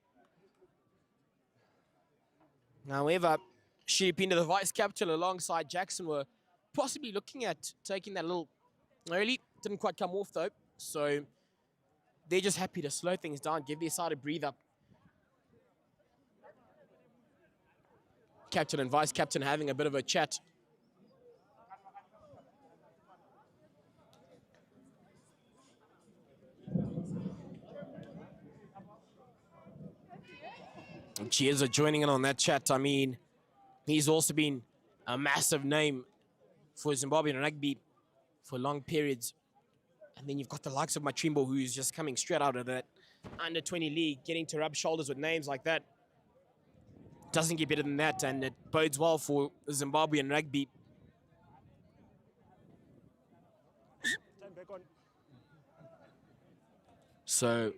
However, Shiripinda, the vice captain, alongside Jackson, were possibly looking at taking that a little early. Didn't quite come off though. So they're just happy to slow things down, give their side a breather. Captain and vice captain having a bit of a chat. Cheers are joining in on that chat. I mean, he's also been a massive name for Zimbabwean rugby for long periods. And then you've got the likes of Machimbo, who's just coming straight out of that under-20 league, getting to rub shoulders with names like that. Doesn't get better than that, and it bodes well for Zimbabwean rugby. Time back on. So,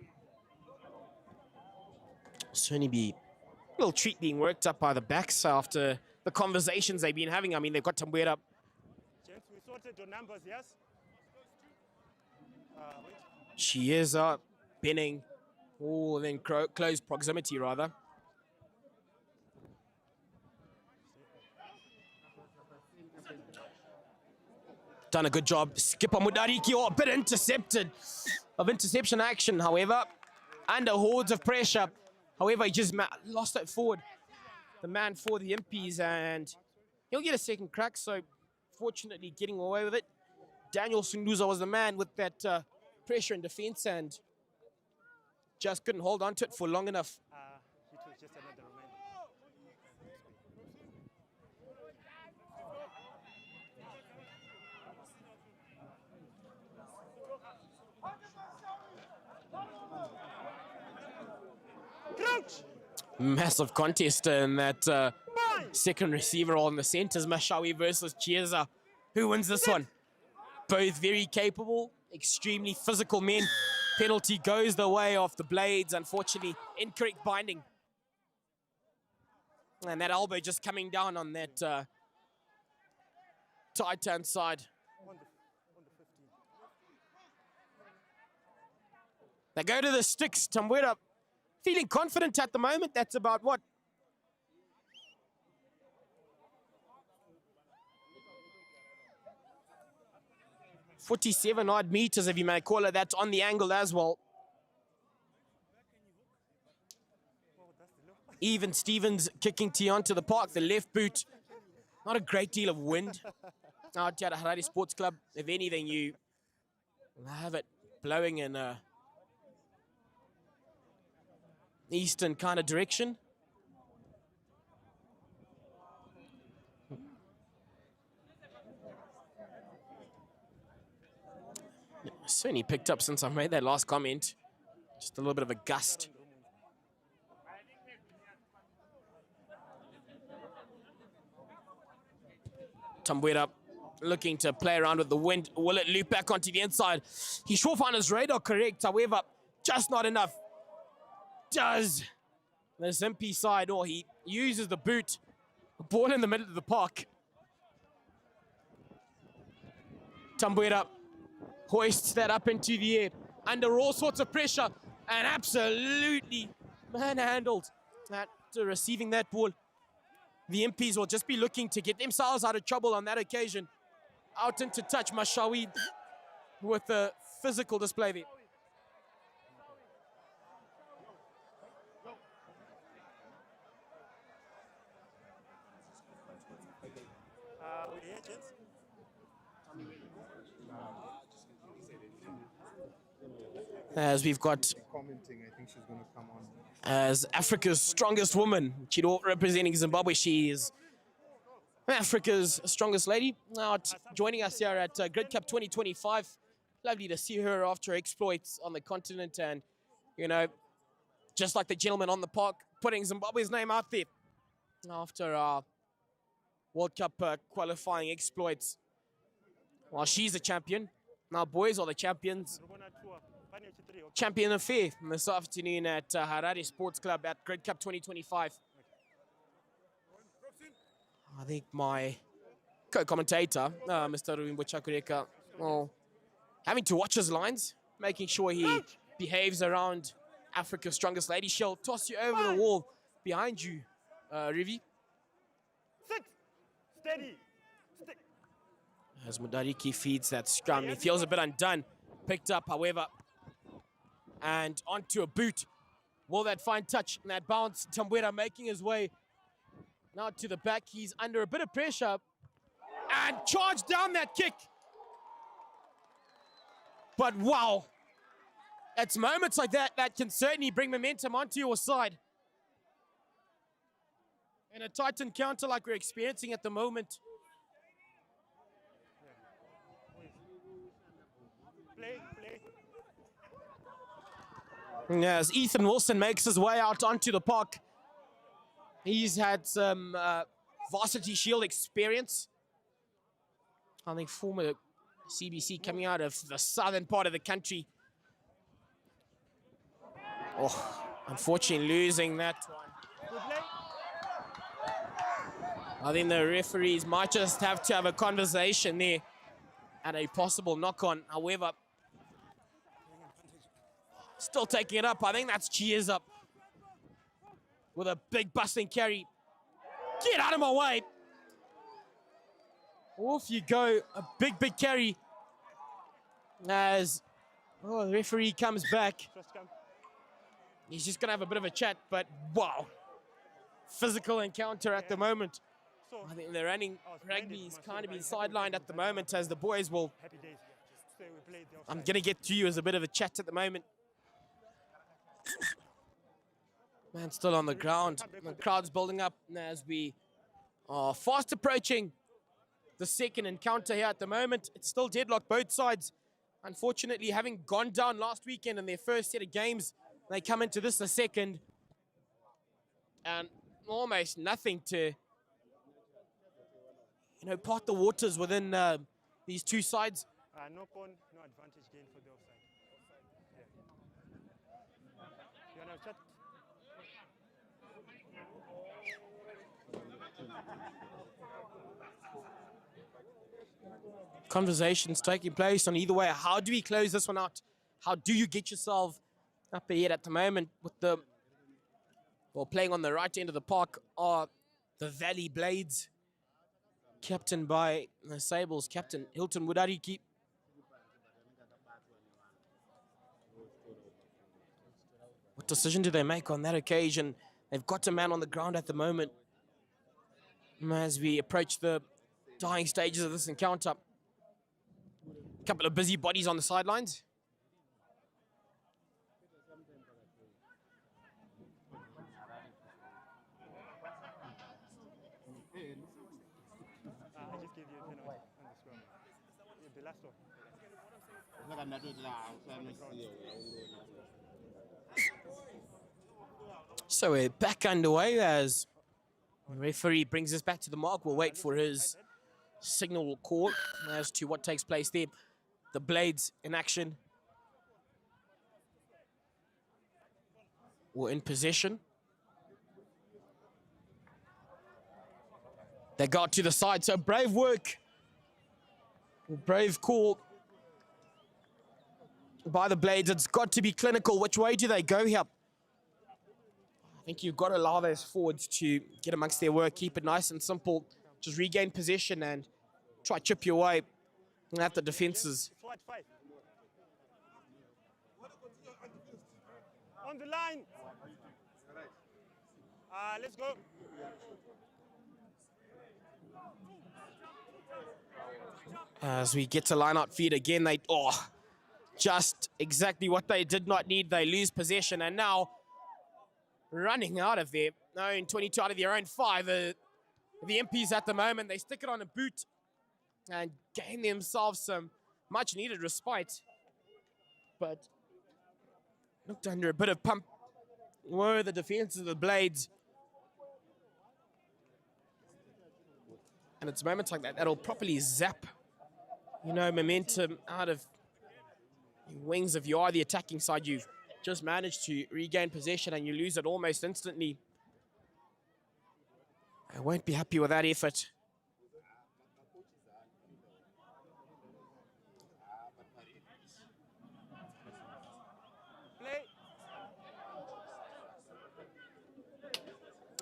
certainly be a little treat being worked up by the backs after the conversations they've been having. I mean, they've got Tambuera. Gents, we sorted your numbers, yes? Wait. She is pinning, oh, then close proximity rather. Done a good job. Skipper Mudariki, oh, a bit intercepted of interception action, however, under hordes of pressure. However, he just lost it forward. The man for the Impis, and he'll get a second crack, so fortunately getting away with it. Daniel Sunduza was the man with that pressure in defense and just couldn't hold on to it for long enough. It was just another reminder. Crouch! Massive contest in that second receiver on the centers, Mashawi versus Chiesa. Who wins this one? Both very capable, extremely physical men. Penalty goes the way of the Blades, unfortunately. Incorrect binding. And that elbow just coming down on that tight hand side. On the 15. They go to the sticks. Tambuera feeling confident at the moment. That's about what? "47 odd meters, if you may call it. That's on the angle as well. Oh, that's the Even Stevens kicking tee onto the park. The left boot, not a great deal of wind out here at Harare Sports Club. If anything, you have it blowing in a eastern kind of direction. Certainly picked up since I made that last comment. Just a little bit of a gust. Tambuera looking to play around with the wind. Will it loop back onto the inside? He sure found his radar correct, however, just not enough. Does the Impis side, or he uses the boot. Ball in the middle of the park. Tambuera hoists that up into the air under all sorts of pressure and absolutely manhandled after receiving that ball. The Impis will just be looking to get themselves out of trouble on that occasion. Out into touch, Mashawi with a physical display there. As we've got Commenting, I think she's going to come on. as Africa's strongest woman, Chido representing Zimbabwe. She is Africa's strongest lady. Now joining us here at Grid Cup 2025. Lovely to see her after her exploits on the continent, and you know, just like the gentleman on the park, putting Zimbabwe's name out there after our World Cup qualifying exploits. Well, she's a champion. Now boys are the champions. Champion affair this afternoon at Harare Sports Club at Grid Cup 2025. I think my co-commentator, Mr. Ruimbo Chakureka, well, having to watch his lines, making sure he behaves around Africa's strongest lady. She'll toss you over the wall behind you, Rivi. Sit. Steady. Stick. As Mudariki feeds that scrum, he feels a bit undone. Picked up, however, and onto a boot. Will that find touch? And that bounce, Tambuera making his way now to the back. He's under a bit of pressure and charged down that kick. But wow, it's moments like that that can certainly bring momentum onto your side. And a tight encounter like we're experiencing at the moment. Play. As Ethan Wilson makes his way out onto the park. He's had some varsity shield experience. I think former CBC coming out of the southern part of the country. Oh, unfortunately losing that one. Good play. I think the referees might just have to have a conversation there at a possible knock-on. However, still taking it up. I think that's cheers up with a big busting carry. Get out of my way. Off you go. A big carry as the referee comes back. He's just going to have a bit of a chat, but wow. Physical encounter at the moment. I think the running rugby is kind of being sidelined at the moment as the boys will... I'm going to get to you as a bit of a chat at the moment. Man still on the ground. The crowd's building up as we are fast approaching the second encounter here at the moment. It's still deadlock both sides. Unfortunately, having gone down last weekend in their first set of games, they come into this the second. And almost nothing to, part the waters within these two sides. No con, no advantage gain for the offside. Yeah. You wanna chat? Conversations taking place on either way. How do we close this one out? How do you get yourself up ahead at the moment with the, playing on the right end of the park are the Valley Blades, captained by the Sables, Captain Hilton Wudariki. What decision do they make on that occasion? They've got a man on the ground at the moment as we approach the dying stages of this encounter. A couple of busy bodies on the sidelines. I just gave you a penalty on the scrum. The last one. So we're back underway as the referee brings us back to the mark. We'll wait for his signal call as to what takes place there. The Blades in action. We're in possession. They got to the side, so brave work. Brave call by the Blades. It's got to be clinical. Which way do they go here? I think you've got to allow those forwards to get amongst their work, keep it nice and simple, just regain possession and try chip your way at the defenses. Forward 5. On the line. Let's go. As we get to line out feed again, they, just exactly what they did not need. They lose possession and now running out of there. Own 22 out of their own 5. The Impis at the moment, they stick it on a boot and gain themselves some much needed respite. But looked under a bit of pump were the defense of the Blades. And it's moments like that that'll properly zap, momentum out of wings. If you are the attacking side, you've just managed to regain possession and you lose it almost instantly. I won't be happy with that effort. Play.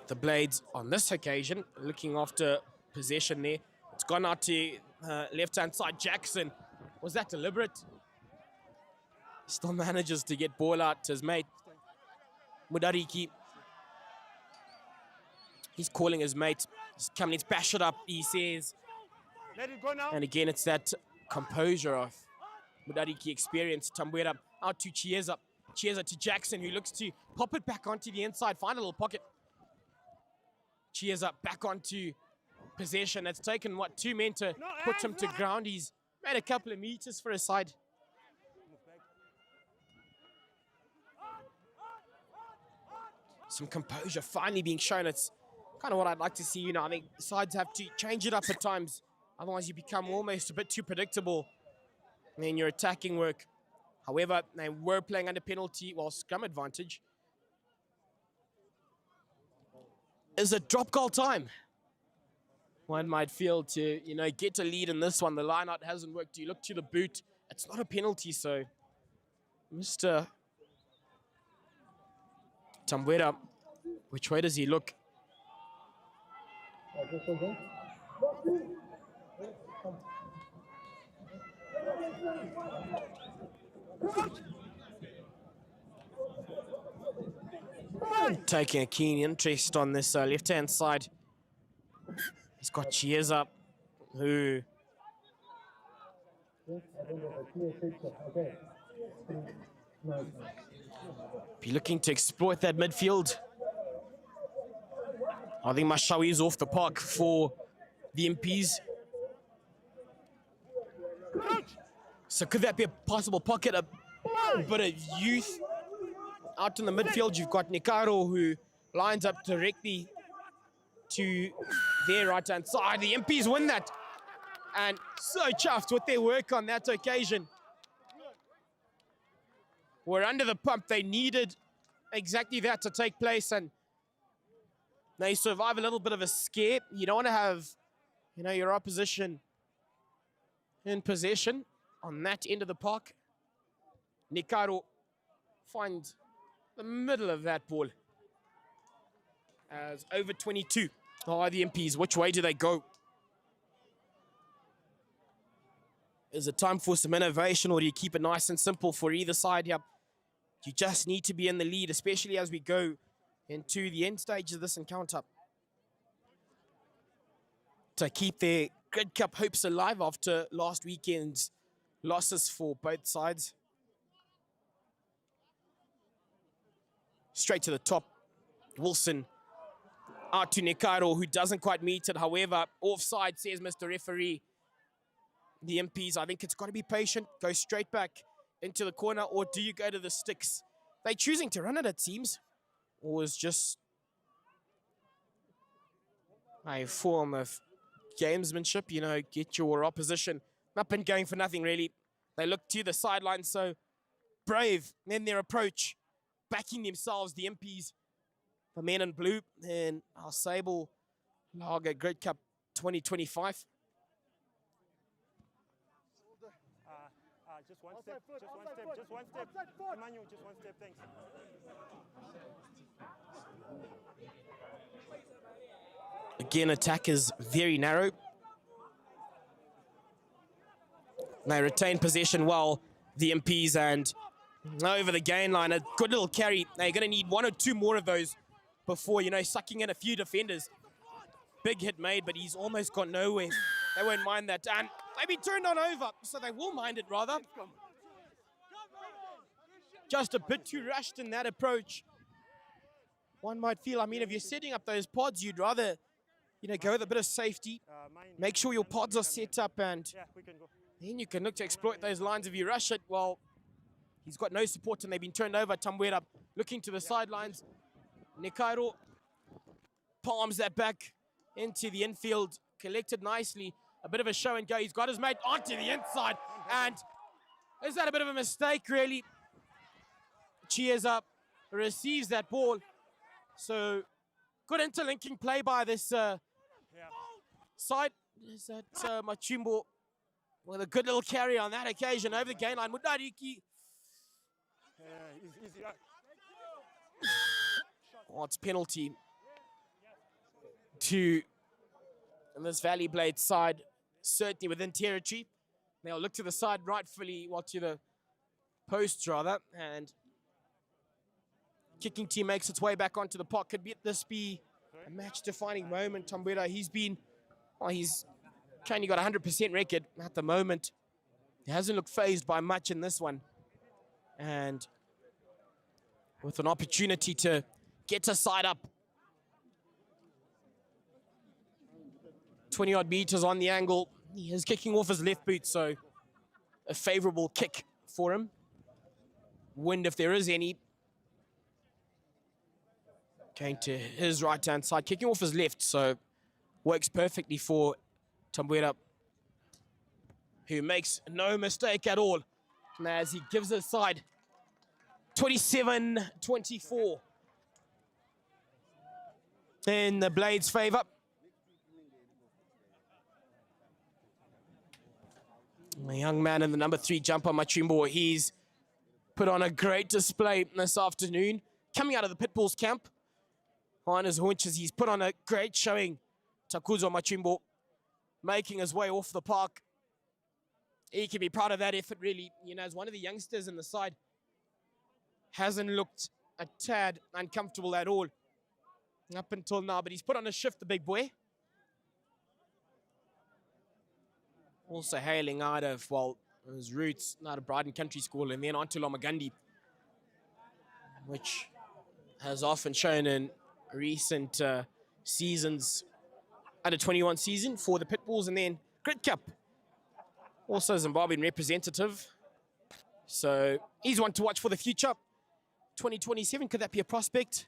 The Blades on this occasion looking after possession there. It's gone out to left-hand side. Jackson, was that deliberate? Still manages to get ball out to his mate, Mudariki. He's calling his mate. He's coming to bash it up, he says. Let it go now. And again, it's that composure of Mudariki experience. Tambuera out to Chiesa. Chiesa to Jackson, who looks to pop it back onto the inside, find a little pocket. Chiesa back onto possession. It's taken, 2 men to put him to ground. He's made a couple of meters for his side. Some composure finally being shown. It's kind of what I'd like to see. I think sides have to change it up at times. Otherwise, you become almost a bit too predictable in your attacking work. However, they were playing under penalty, scrum advantage. Is it drop goal time? One might feel to, get a lead in this one. The line-out hasn't worked. You look to the boot. It's not a penalty, so Mr. Tambuera, which way does he look? Taking a keen interest on this left-hand side. He's got Chiesa, who be looking to exploit that midfield. I think Mashawi is off the park for the Impis. So could that be a possible pocket? A bit of youth out in the midfield. You've got Nikaro, who lines up directly to their right-hand side. The Impis win that. And so chuffed with their work on that occasion. We're under the pump. They needed exactly that to take place, and they survive a little bit of a scare. You don't want to have, your opposition in possession on that end of the park. Nikaro finds the middle of that ball. As over 22 are the Impis. Which way do they go? Is it time for some innovation, or do you keep it nice and simple for either side here? You just need to be in the lead, especially as we go into the end stage of this encounter to keep their Grid Cup hopes alive after last weekend's losses for both sides. Straight to the top, Wilson out to Nekairo, who doesn't quite meet it. However, offside, says Mr. Referee. The Impis, I think it's got to be patient, go straight back into the corner, or do you go to the sticks? They're choosing to run it seems, or is just a form of gamesmanship, you know, get your opposition up and going for nothing, really. They look to the sidelines, so brave in their approach, backing themselves, the Impis, the men in blue, and our Sable Lager Great Cup 2025. Just one step, just one step. Emmanuel, just one step, thanks. Again, attack is very narrow. They retain possession well, the Impis, and over the gain line, a good little carry. They're going to need one or two more of those before, you know, sucking in a few defenders. Big hit made, but he's almost got nowhere. They won't mind that. And they've been turned on over, so they will mind it rather. Just a bit too rushed in that approach. One might feel, I mean, if you're setting up those pods, you'd rather, you know, go with a bit of safety. Make sure your pods are set up, and then you can look to exploit those lines. If you rush it, well, he's got no support and they've been turned over. Tamwera looking to the sidelines. Nekairo palms that back into the infield, collected nicely. A bit of a show and go. He's got his mate onto the inside, and is that a bit of a mistake, really? Cheers up, receives that ball. So good interlinking play by this side. Is that Machimbo with a good little carry on that occasion over the gain line. Mudariki. Easy. Oh, it's penalty to this Valley Blade side, certainly within territory. They'll look to the side rightfully, well, to the posts rather, and kicking team makes its way back onto the pot. Could this be a match-defining moment? Tambuera, he's only got a 100% record at the moment. He hasn't looked phased by much in this one. And with an opportunity to get a side up. 20-odd meters on the angle. He is kicking off his left boot, so a favorable kick for him. Wind, if there is any. Going to his right-hand side, kicking off his left, so works perfectly for Tambuera, who makes no mistake at all as he gives his side 27-24 in the Blades' favor. The young man in the number 3 jumper, Machimbo, he's put on a great display this afternoon. Coming out of the Pitbulls camp on his haunches, he's put on a great showing. Takuzo Machimbo making his way off the park. He can be proud of that effort, really. You know, as one of the youngsters in the side, hasn't looked a tad uncomfortable at all up until now, but he's put on a shift, the big boy. Also hailing out of, well, his roots, out of Bryden Country School, and then on to Lomagandi, which has often shown in recent seasons, under 21 season for the Pitbulls, and then Grid Cup, also Zimbabwean representative. So he's one to watch for the future. 2027, could that be a prospect?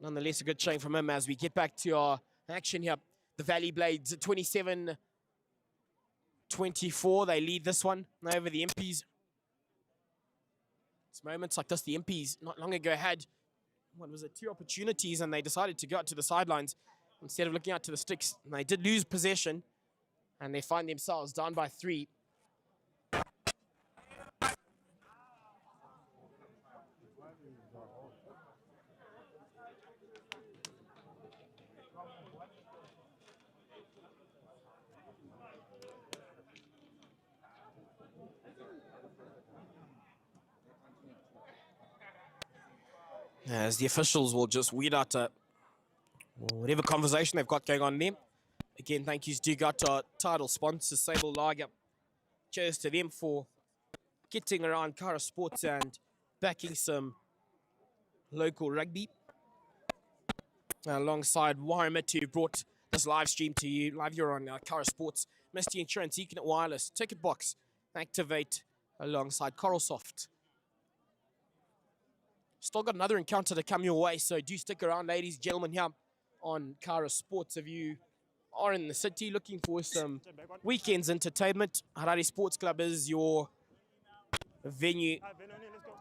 Nonetheless, a good showing from him as we get back to our action here. The Valley Blades at 27-24. They lead this one over the Impis. It's moments like this, the Impis not long ago had, what was it, 2 opportunities, and they decided to go out to the sidelines instead of looking out to the sticks. And they did lose possession, and they find themselves down by 3. As the officials will just weed out whatever conversation they've got going on there. Again, thank yous do got our title sponsor, Sable Lager. Cheers to them for getting around Kara Sports and backing some local rugby. Alongside Warrimit, who brought this live stream to you. Live here on Kara Sports, Misty Insurance, Econet Wireless, Ticket Box, Activate, alongside Coralsoft. Still got another encounter to come your way, so do stick around, ladies and gentlemen, here on Kara Sports. If you are in the city looking for some weekends entertainment, Harare Sports Club is your venue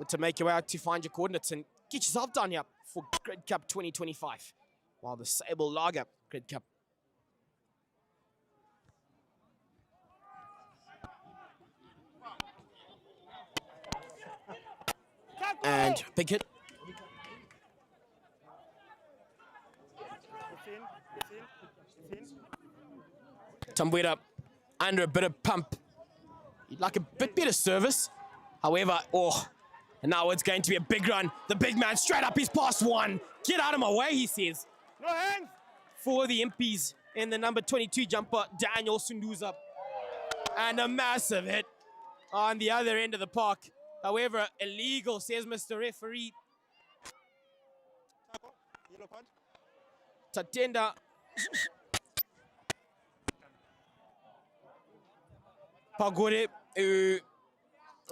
to make your way out to find your coordinates and get yourself down here for Grid Cup 2025. While the Sable Lager Grid Cup. And big hit. Tambuera under a bit of pump. You'd like a bit better service. However, and now it's going to be a big run. The big man straight up, he's past one. Get out of my way, he says. No hands! For the Impis in the number 22 jumper, Daniel Sunduza. And a massive hit on the other end of the park. However, illegal, says Mr. Referee. Yellow card. Tatenda. Pagore, who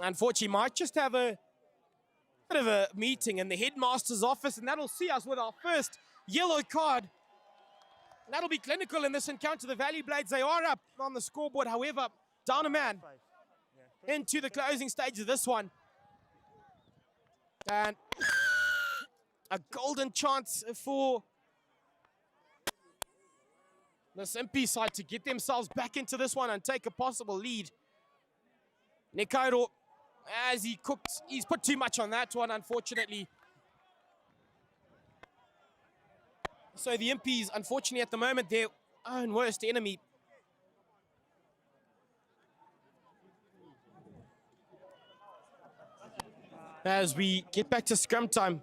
unfortunately might just have a bit of a meeting in the headmaster's office, and that'll see us with our first yellow card. That'll be clinical in this encounter. The Valley Blades, they are up on the scoreboard. However, down a man into the closing stage of this one. And a golden chance for this Impis side to get themselves back into this one and take a possible lead. Nekairo, as he cooked, he's put too much on that one, unfortunately. So the Impis, unfortunately, at the moment, their own worst enemy. As we get back to scrum time.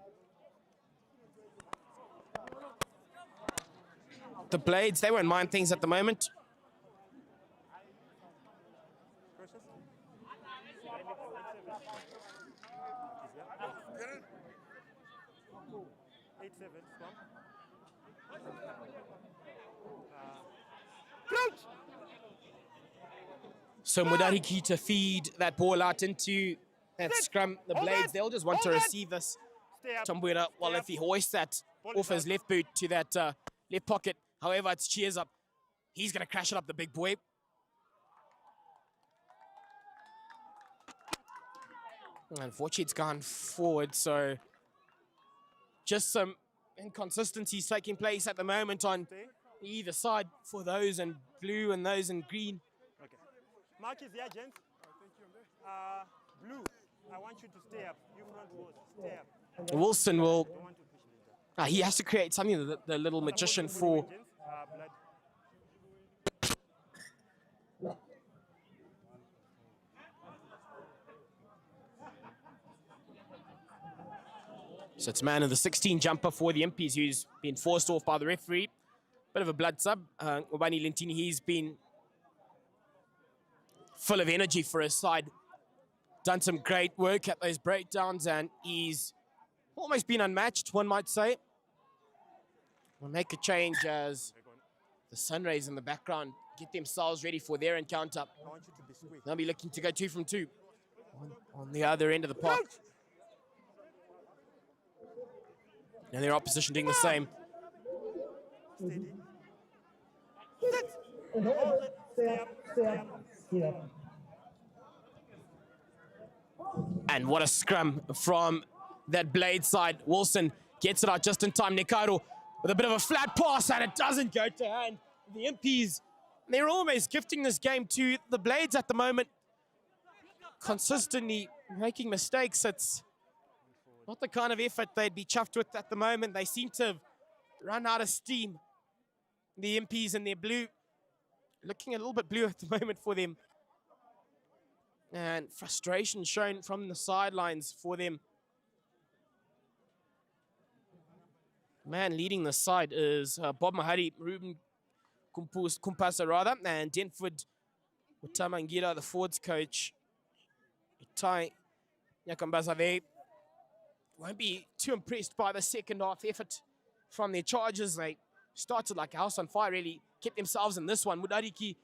The Blades, they won't mind things at the moment. So Mudariki to feed that ball out into that scrum. The Blades, they'll just want to receive this. Tambuera, well, if he hoists that off his left boot to that left pocket, however, it's cheers up. He's going to crash it up, the big boy. Unfortunately, it's gone forward, so just some inconsistencies taking place at the moment on either side for those in blue and those in green. Okay. Mark is the agent. Blue, I want you to stay up. You front forward, stay up. Wilson will... he has to create something, the little magician for... So it's man of the 16 jumper for the Impis, who's been forced off by the referee. Bit of a blood sub. Obani Lentini, he's been full of energy for his side. Done some great work at those breakdowns, and he's almost been unmatched, one might say. We'll make a change as the Sunrays in the background get themselves ready for their encounter. They'll be looking to go 2 from 2 on the other end of the park. And their opposition doing the same. And what a scrum from that Blade side. Wilson gets it out just in time. Nekairo with a bit of a flat pass, and it doesn't go to hand. The Impis, they're almost gifting this game to the Blades at the moment. Consistently making mistakes. It's not the kind of effort they'd be chuffed with at the moment. They seem to have run out of steam. The Impis in their blue, looking a little bit blue at the moment for them. And frustration shown from the sidelines for them. Man leading the side is Bob Mahari, Ruben Kumpasa rather, and Denford Mutamangira, the forwards coach. Tai Nyakambaza, they won't be too impressed by the second half effort from their charges. They started like a house on fire, really kept themselves in this one. Mudariki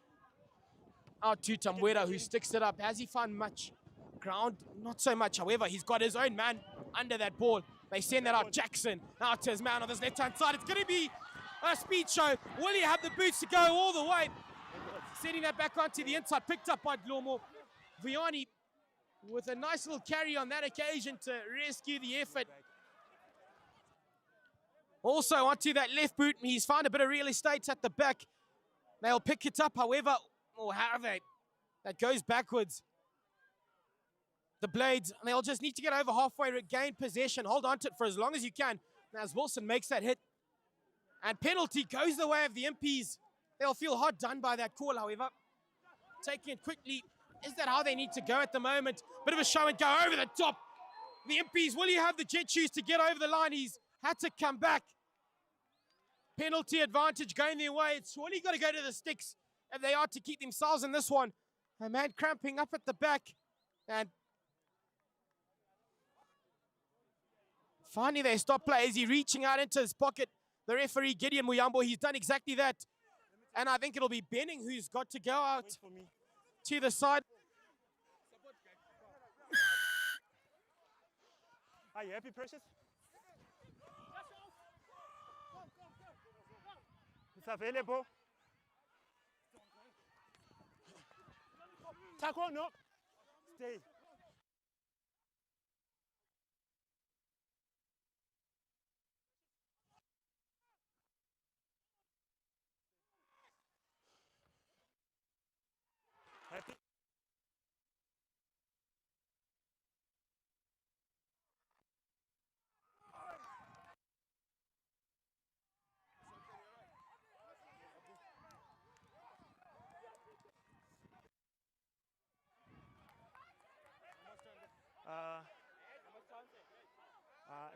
out to Tambuera, who sticks it up. Has he found much ground? Not so much. However, he's got his own man under that ball. They send that out. Jackson out to his man on this left-hand side. It's going to be a speed show. Will he have the boots to go all the way? Setting that back onto the inside. Picked up by Dlomo. Vianney with a nice little carry on that occasion to rescue the effort. Also onto that left boot. He's found a bit of real estate at the back. They'll pick it up, however, or have they? That goes backwards. The Blades, they'll just need to get over halfway, regain possession, hold on to it for as long as you can. And as Wilson makes that hit, and penalty goes the way of the Impis. They'll feel hard done by that call, however. Taking it quickly, is that how they need to go at the moment? Bit of a show and go over the top. The Impis, will he have the jet shoes to get over the line? He's had to come back. Penalty advantage going their way. It's really got to go to the sticks if they are to keep themselves in this one. A man cramping up at the back. And finally they stop play. Is he reaching out into his pocket? The referee, Gideon Muyambo, he's done exactly that. And I think it'll be Benning who's got to go out to the side. Are you happy, Precious? It's available. Tackle, no. Stay. Happy?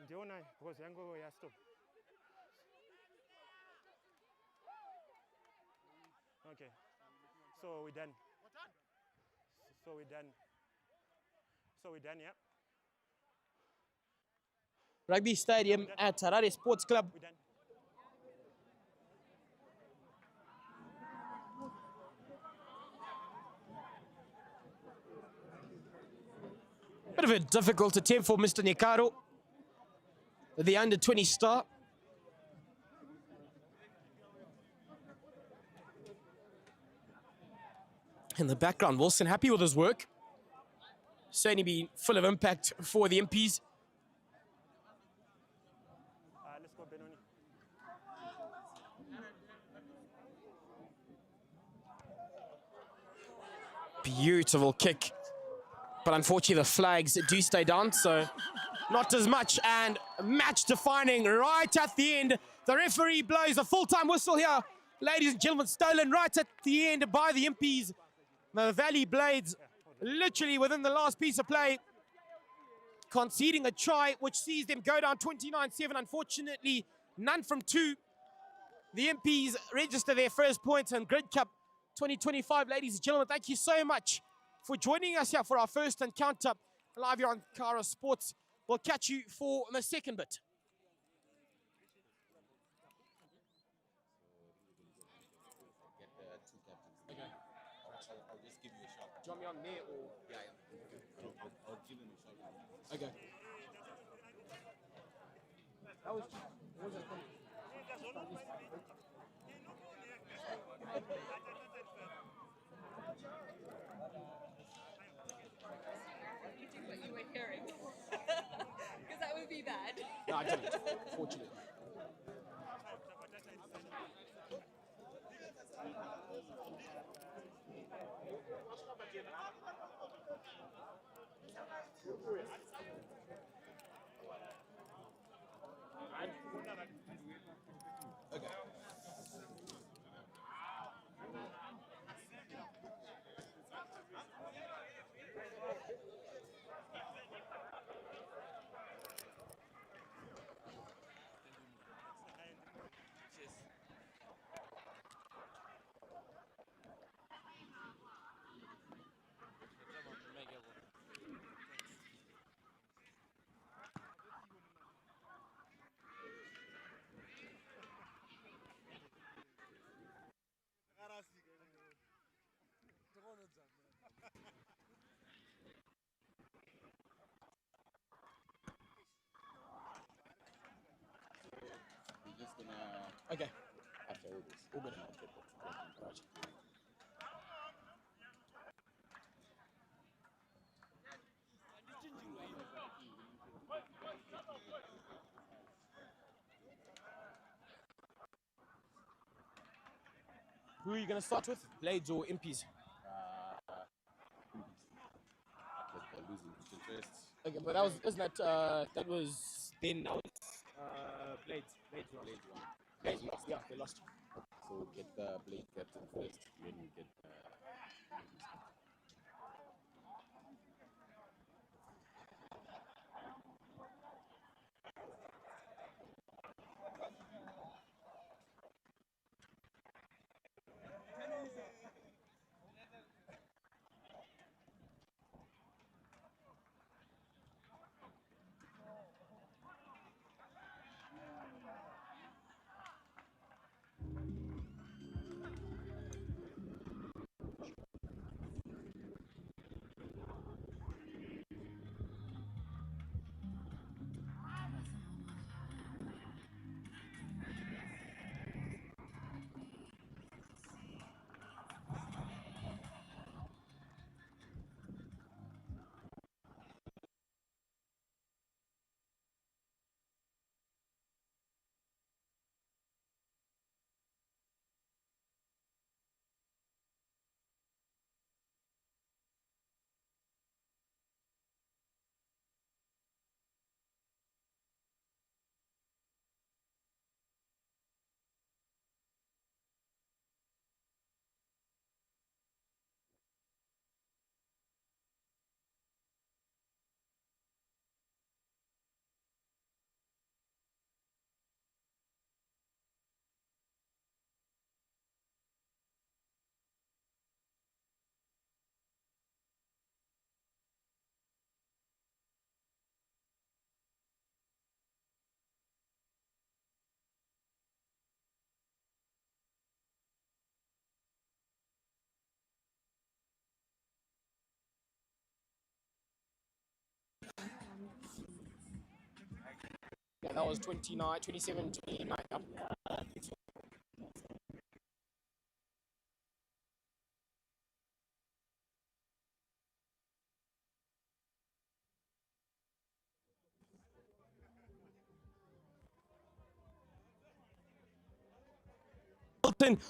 Ndiona because yango ya stop. Okay. So we're done. So we're done. So we're done, yeah. Rugby Stadium at Harare Sports Club. We're done. Bit of a difficult attempt for Mr. Nekaro, the under-20 star. In the background, Wilson happy with his work. Certainly be full of impact for the Impis. Let's go, Benoni. Beautiful kick. But unfortunately, the flags do stay down, so not as much. And match defining right at the end. The referee blows a full-time whistle here. Ladies and gentlemen, stolen right at the end by the Impis. The Valley Blades, literally within the last piece of play, conceding a try, which sees them go down 29-7. Unfortunately, none from two. The Impis register their first points in Grid Cup 2025. Ladies and gentlemen, thank you so much for joining us here for our first encounter live here on Kara Sports. We'll catch you for the second bit. Okay. I'll just give you a shot. Do you want me on there or? Yeah. I'll give him a shot. Okay. That was What you were hearing, because that would be bad. No, I didn't, fortunately. Okay. Okay. After all this. All good. I'll get that garage. Who are you gonna start with? Blades or Impis? Get the losing interest. Okay, but isn't that was then now it's Blades. Blades lost. Blades one. Blades lost. Yeah, they lost. So get the blade captain first, then we get Yeah, that was 29, 27, 29.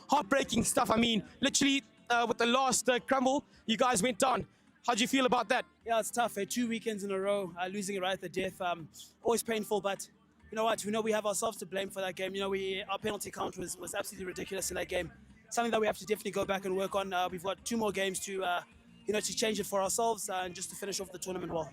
Heartbreaking stuff. I mean, literally, with the last crumble, you guys went down. How'd you feel about that? Yeah, it's tough. 2 weekends in a row, losing it right at the death. Always painful, but you know what? We know we have ourselves to blame for that game. You know, our penalty count was absolutely ridiculous in that game. Something that we have to definitely go back and work on. We've got 2 more games to, to change it for ourselves and just to finish off the tournament well.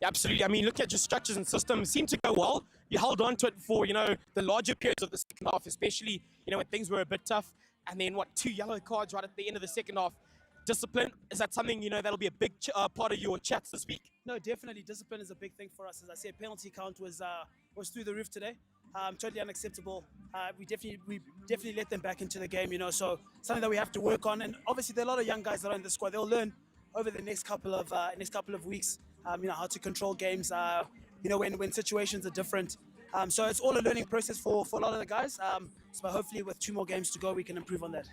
Yeah, absolutely. I mean, look at your structures and systems seem to go well. You held on to it for, the larger periods of the second half, especially, when things were a bit tough. And then, 2 yellow cards right at the end of the second half. Discipline, is that something, that'll be a big part of your chats this week? No, definitely. Discipline is a big thing for us. As I said, penalty count was through the roof today. Totally unacceptable. We definitely let them back into the game, so something that we have to work on. And obviously, there are a lot of young guys that are in the squad. They'll learn over the next couple of weeks, how to control games, when situations are different. So it's all a learning process for a lot of the guys. So hopefully with 2 more games to go, we can improve on that.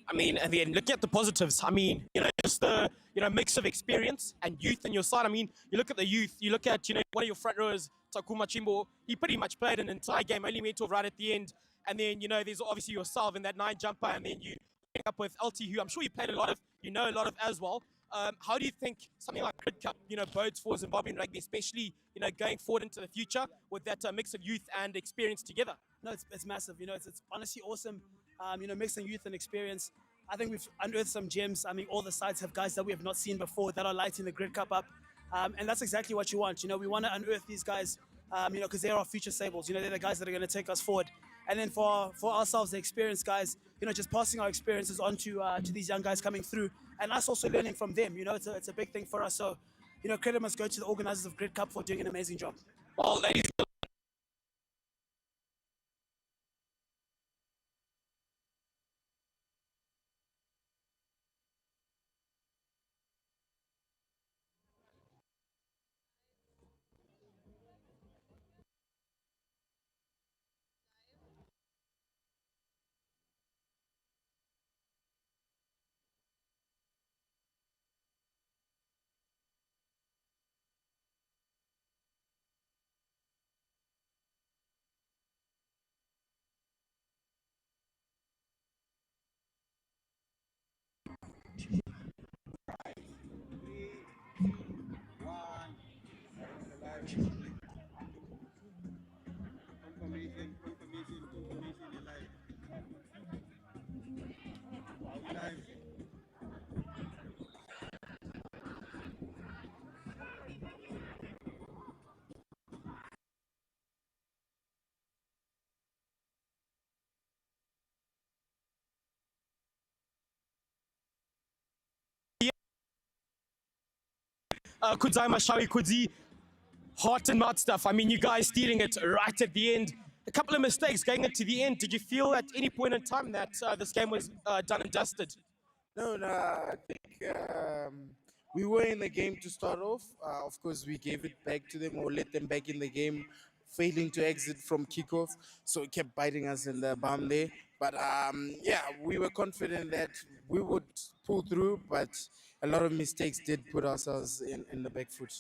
I mean, and then looking at the positives, I mean, just the, mix of experience and youth in your side. I mean, you look at the youth, you look at, one of your front rowers, Takuma Chimbo, he pretty much played an entire game, only went off right at the end. And then, there's obviously yourself in that 9 jumper, and then you pick up with LT, who I'm sure you played a lot of, a lot of as well. How do you think something like Grid Cup, bodes for Zimbabwean rugby, especially, going forward into the future with that mix of youth and experience together? No, it's massive. It's honestly awesome. Mixing youth and experience. I think we've unearthed some gems. I mean, all the sides have guys that we have not seen before that are lighting the Grid Cup up. And that's exactly what you want. We want to unearth these guys, because they're our future sables. They're the guys that are going to take us forward. And then for ourselves, the experienced guys, just passing our experiences on to these young guys coming through, and us also learning from them. It's a big thing for us. So, credit must go to the organizers of Grid Cup for doing an amazing job. Well, ladies Kudzai Mashawi Kudzi, heart and mouth stuff. I mean, you guys stealing it right at the end. A couple of mistakes going into the end. Did you feel at any point in time that this game was done and dusted? No, I think we were in the game to start off. Of course, we gave it back to them or let them back in the game, failing to exit from kickoff. So it kept biting us in the bum there. But yeah, we were confident that we would pull through, but a lot of mistakes did put ourselves in the back foot.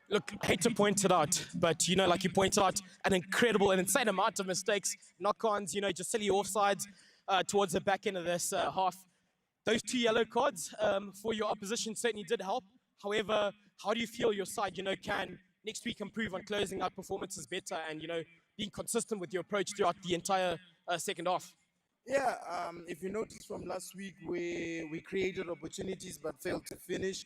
Look, I hate to point it out, but, you know, like you point out, an insane amount of mistakes, knock-ons, you know, just silly offsides towards the back end of this half. Those 2 yellow cards for your opposition certainly did help. However, how do you feel your side, you know, can next week improve on closing out performances better and, you know, being consistent with your approach throughout the entire second half? Yeah, if you notice from last week, we created opportunities but failed to finish.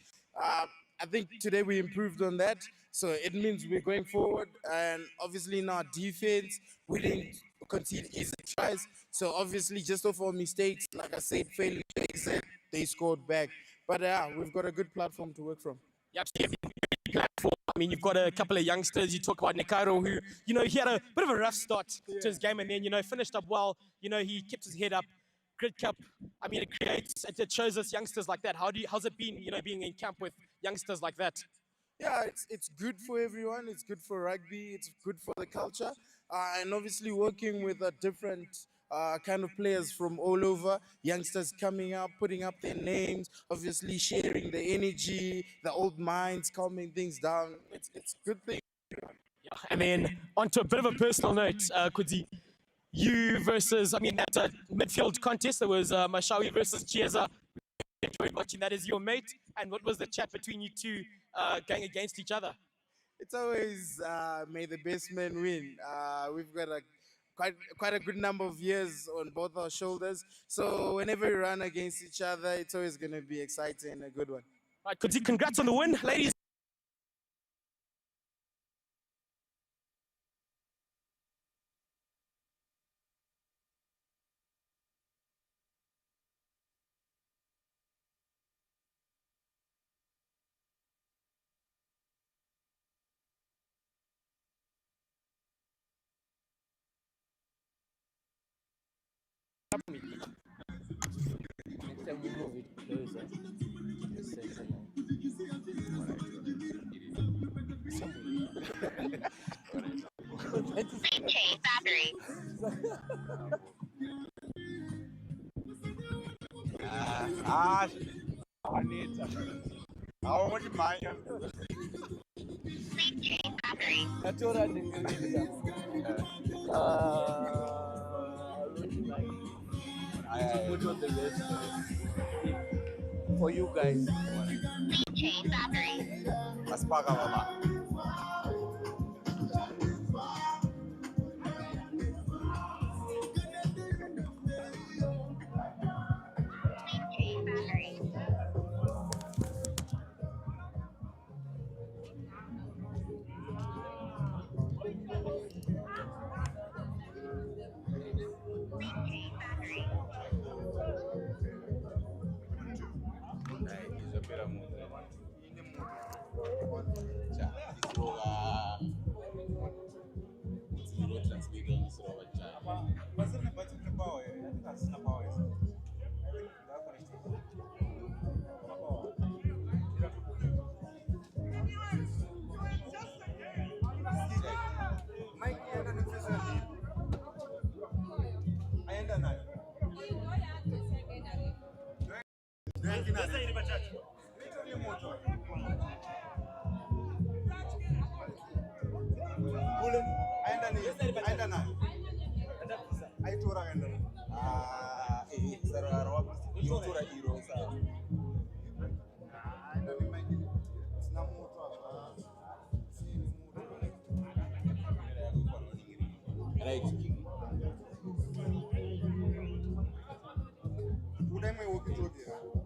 I think today we improved on that. So it means we're going forward. And obviously in our defense, we didn't concede easy tries. So obviously just off our mistakes, like I said, failing to exit, they scored back. But yeah, we've got a good platform to work from. Yep. Platform. I mean, you've got a couple of youngsters. You talk about Nekaro, who, you know, he had a bit of a rough start to his game and then, you know, finished up well. You know, he kept his head up. Grid Cup, I mean, it shows us youngsters like that. How's it been, you know, being in camp with youngsters like that? Yeah, it's good for everyone. It's good for rugby. It's good for the culture. And obviously working with a different kind of players from all over, youngsters coming up, putting up their names, obviously sharing the energy, the old minds, calming things down. It's a good thing. Yeah. And then onto a bit of a personal note, Kudzi, you versus, I mean, that midfield contest, there was Mashawi versus Chiesa. Enjoyed watching that as your mate. And what was the chat between you two going against each other? It's always may the best man win. We've got quite a good number of years on both our shoulders. So whenever we run against each other, it's always going to be exciting and a good one. All right, Kudzi, congrats on the win, ladies. Change battery. Anita. How much money? Please change battery. For you guys. Please change battery. Aspaga mama. Would I walk it over?